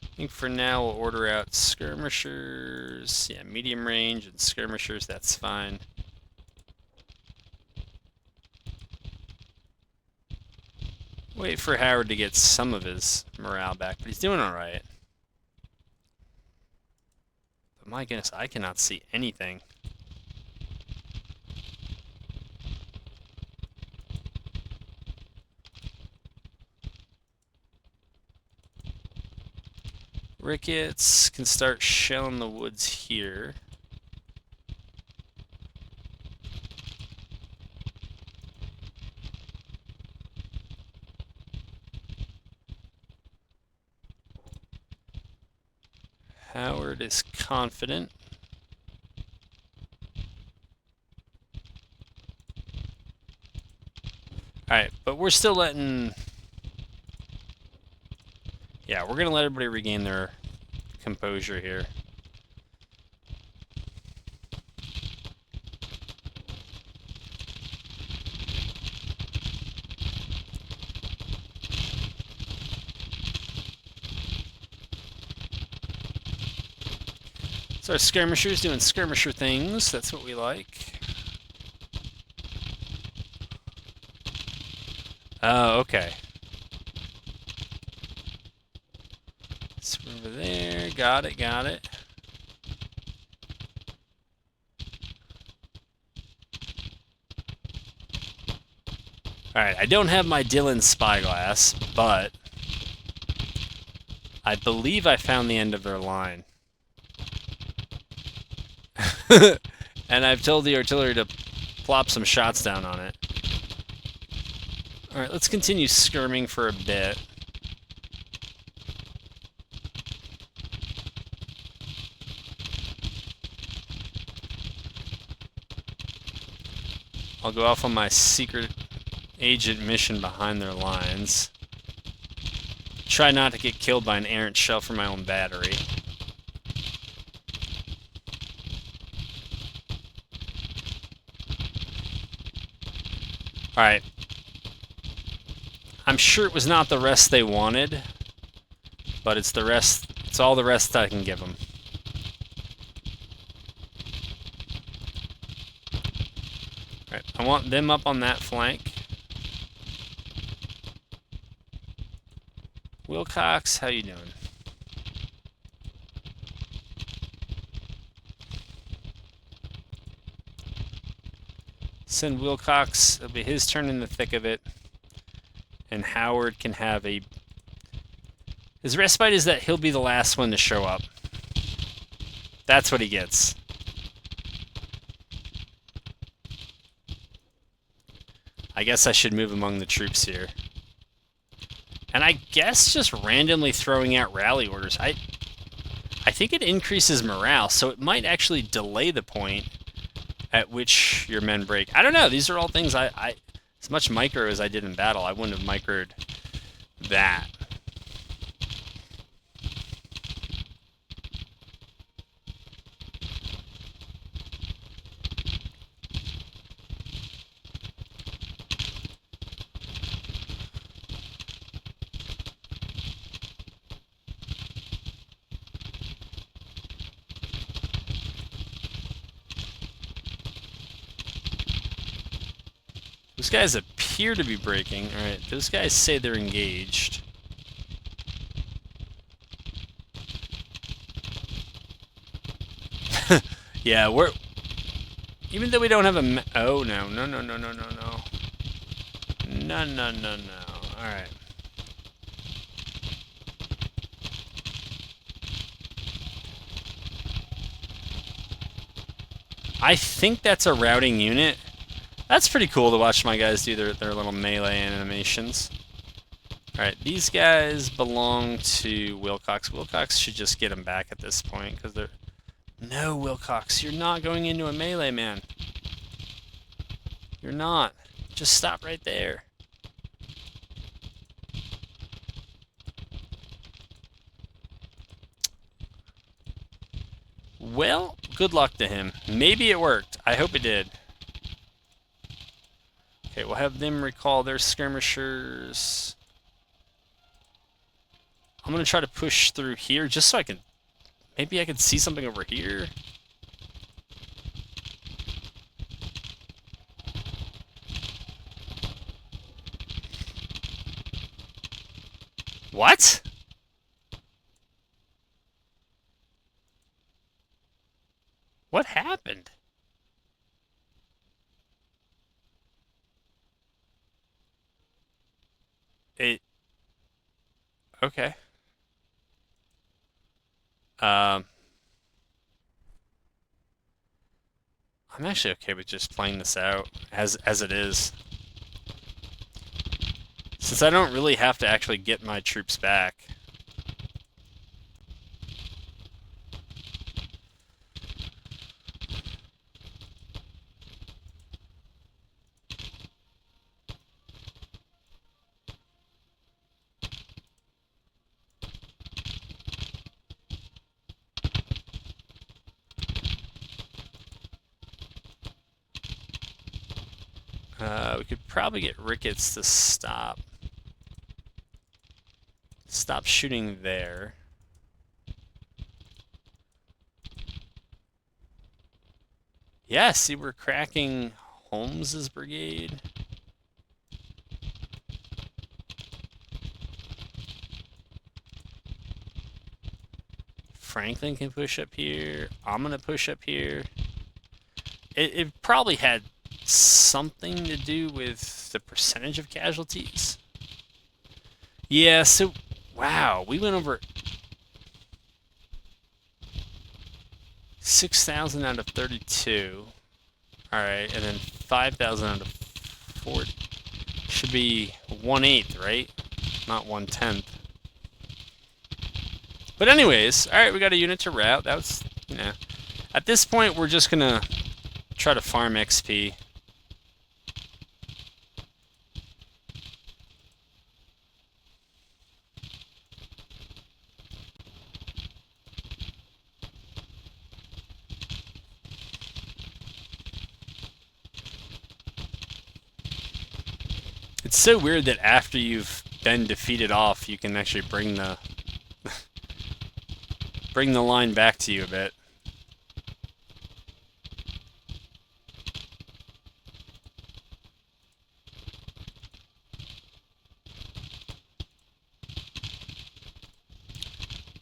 I think for now we'll order out skirmishers. Yeah, medium range and skirmishers, that's fine. Wait for Howard to get some of his morale back, but he's doing alright. But my goodness, I cannot see anything. Ricketts can start shelling the woods here. Howard is confident. Alright, but we're still letting... Yeah, we're going to let everybody regain their composure here. So our skirmishers doing skirmisher things. That's what we like. Oh, okay. So over there. Got it, got it. Alright, I don't have my Dylan spyglass, but I believe I found the end of their line. And I've told the artillery to plop some shots down on it. Alright, let's continue skirming for a bit. I'll go off on my secret agent mission behind their lines. Try not to get killed by an errant shell from my own battery. Alright. I'm sure it was not the rest they wanted, but it's the rest. It's all the rest I can give them. Alright, I want them up on that flank. Wilcox, how you doing? Send Wilcox. It'll be his turn in the thick of it. And Howard can have a... His respite is that he'll be the last one to show up. That's what he gets. I guess I should move among the troops here. And I guess just randomly throwing out rally orders. I think it increases morale, so it might actually delay the point at which your men break. I don't know. These are all things I as much micro as I did in battle, I wouldn't have microed that. Those guys appear to be breaking. Alright, those guys say they're engaged. Yeah, we're... Even though we don't have a... Oh, no. No, no, no, no, no, no. No, no, no, no. Alright. I think that's a routing unit. That's pretty cool to watch my guys do their little melee animations. Alright, these guys belong to Wilcox. Wilcox should just get them back at this point, because they're... No, Wilcox, you're not going into a melee, man. You're not. Just stop right there. Well, good luck to him. Maybe it worked. I hope it did. Okay, we'll have them recall their skirmishers. I'm going to try to push through here just so I can... Maybe I can see something over here. What? What happened? Okay. I'm actually okay with just playing this out as it is. Since I don't really have to actually get my troops back. We could probably get Ricketts to stop. Stop shooting there. Yeah, see, we're cracking Holmes's brigade. Franklin can push up here. I'm going to push up here. It probably had something to do with the percentage of casualties. Yeah, so, wow, we went over 6,000 out of 32. Alright, and then 5,000 out of 40. Should be 1/8, right? Not 1/10. But anyways, alright, we got a unit to route. That was, you know. At this point, we're just gonna try to farm XP. It's so weird that after you've been defeated off, you can actually bring the bring the line back to you a bit.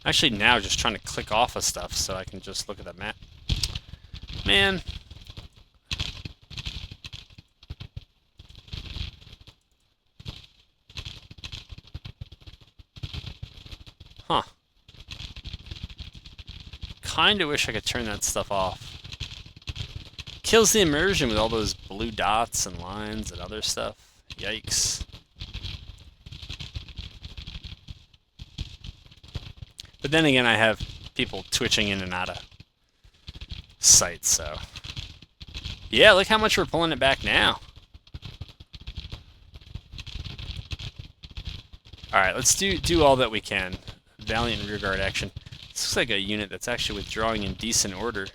Actually, now just trying to click off of stuff so I can just look at the map. Man. Huh. Kinda wish I could turn that stuff off. Kills the immersion with all those blue dots and lines and other stuff. Yikes. But then again, I have people twitching in and out of sight, so... Yeah, look how much we're pulling it back now. Alright, let's do all that we can. Valiant rearguard action. This looks like a unit that's actually withdrawing in decent order.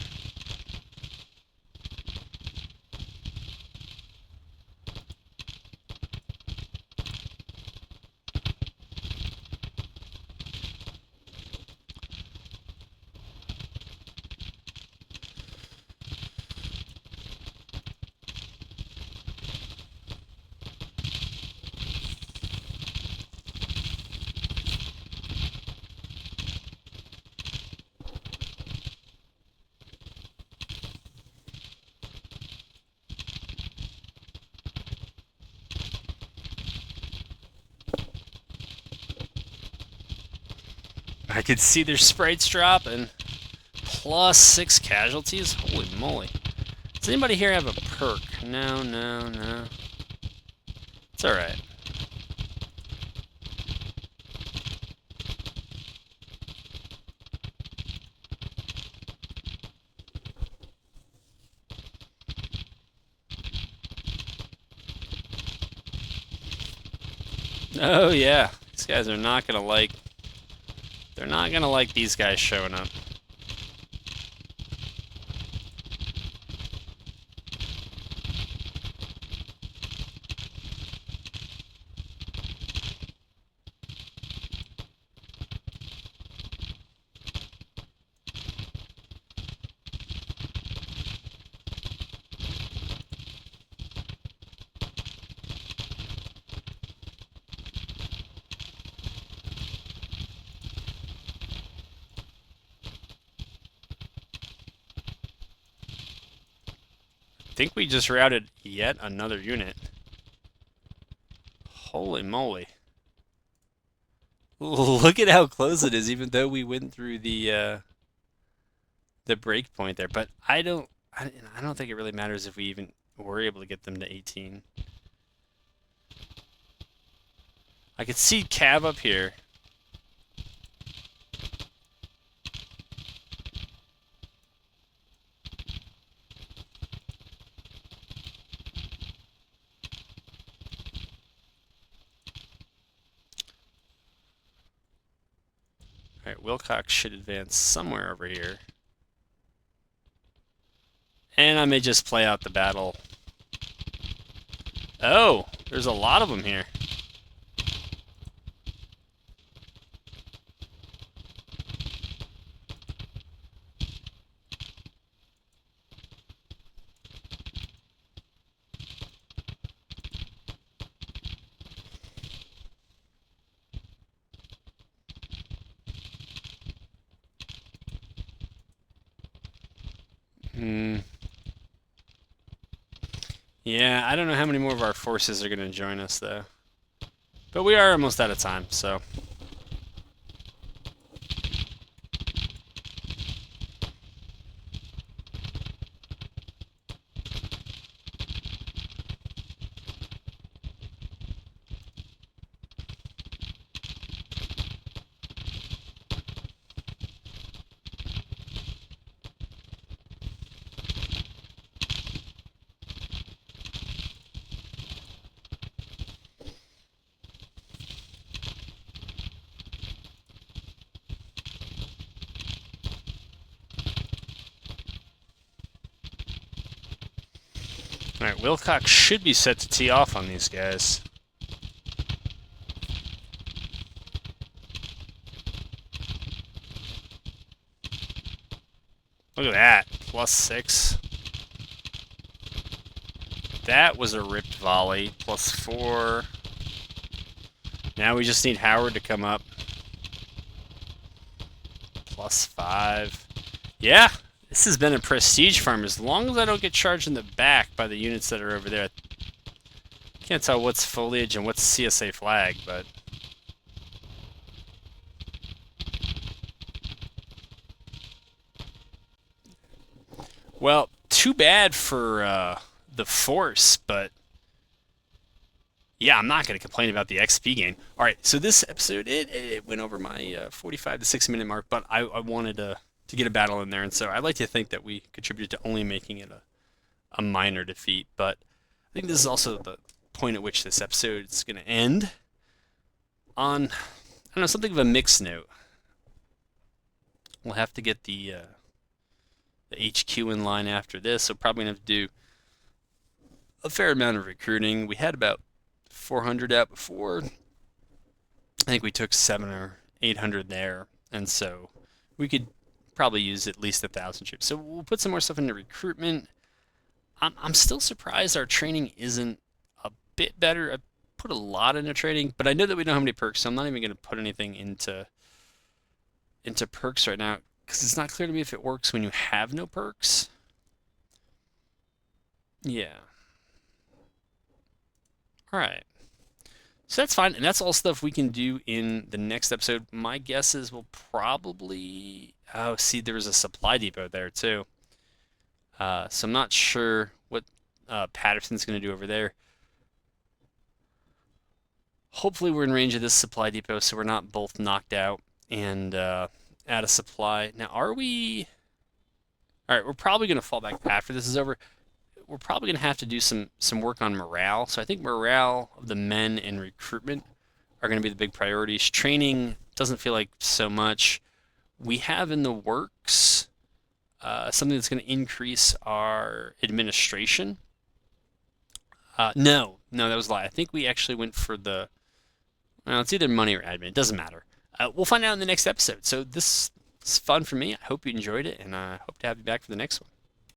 I could see their sprites dropping. +6 casualties? Holy moly. Does anybody here have a perk? No, no, no. It's alright. Oh yeah, these guys are not gonna like... They're not gonna like these guys showing up. I think we just routed yet another unit. Holy moly. Look at how close it is, even though we went through the break point there. But I don't think it really matters if we even were able to get them to 18. I could see Cav up here. Alright, Wilcox should advance somewhere over here. And I may just play out the battle. Oh, there's a lot of them here. Hmm. Yeah, I don't know how many more of our forces are going to join us, though. But we are almost out of time, so... Alright, Wilcox should be set to tee off on these guys. Look at that. +6. That was a ripped volley. +4. Now we just need Howard to come up. +5. Yeah, this has been a prestige farm. As long as I don't get charged in the back by the units that are over there. Can't tell what's foliage and what's CSA flag, but... Well, too bad for the force, but... Yeah, I'm not going to complain about the XP gain. All right, so this episode, it went over my 45 to 60 minute mark, but I wanted to get a battle in there, and so I'd like to think that we contributed to only making it a minor defeat, but I think this is also the point at which this episode is going to end on, I don't know, something of a mixed note. We'll have to get the HQ in line after this, so probably going to have to do a fair amount of recruiting. We had about 400 out before. I think we took 700 or 800 there, and so we could probably use at least 1,000 troops. So we'll put some more stuff into recruitment. I'm still surprised our training isn't a bit better. I put a lot into training, but I know that we don't have any perks, so I'm not even going to put anything into perks right now because it's not clear to me if it works when you have no perks. Yeah. All right. So that's fine, and that's all stuff we can do in the next episode. My guess is we'll probably... Oh, see, there was a supply depot there, too. So I'm not sure what Patterson's going to do over there. Hopefully we're in range of this supply depot, so we're not both knocked out and out of supply. Now, are we... All right, we're probably going to fall back after this is over. We're probably going to have to do some work on morale. So I think morale of the men and recruitment are going to be the big priorities. Training doesn't feel like so much. We have in the works something that's going to increase our administration. No, that was a lie. I think we actually went for the... Well, it's either money or admin. It doesn't matter. We'll find out in the next episode. So this is fun for me. I hope you enjoyed it, and I hope to have you back for the next one.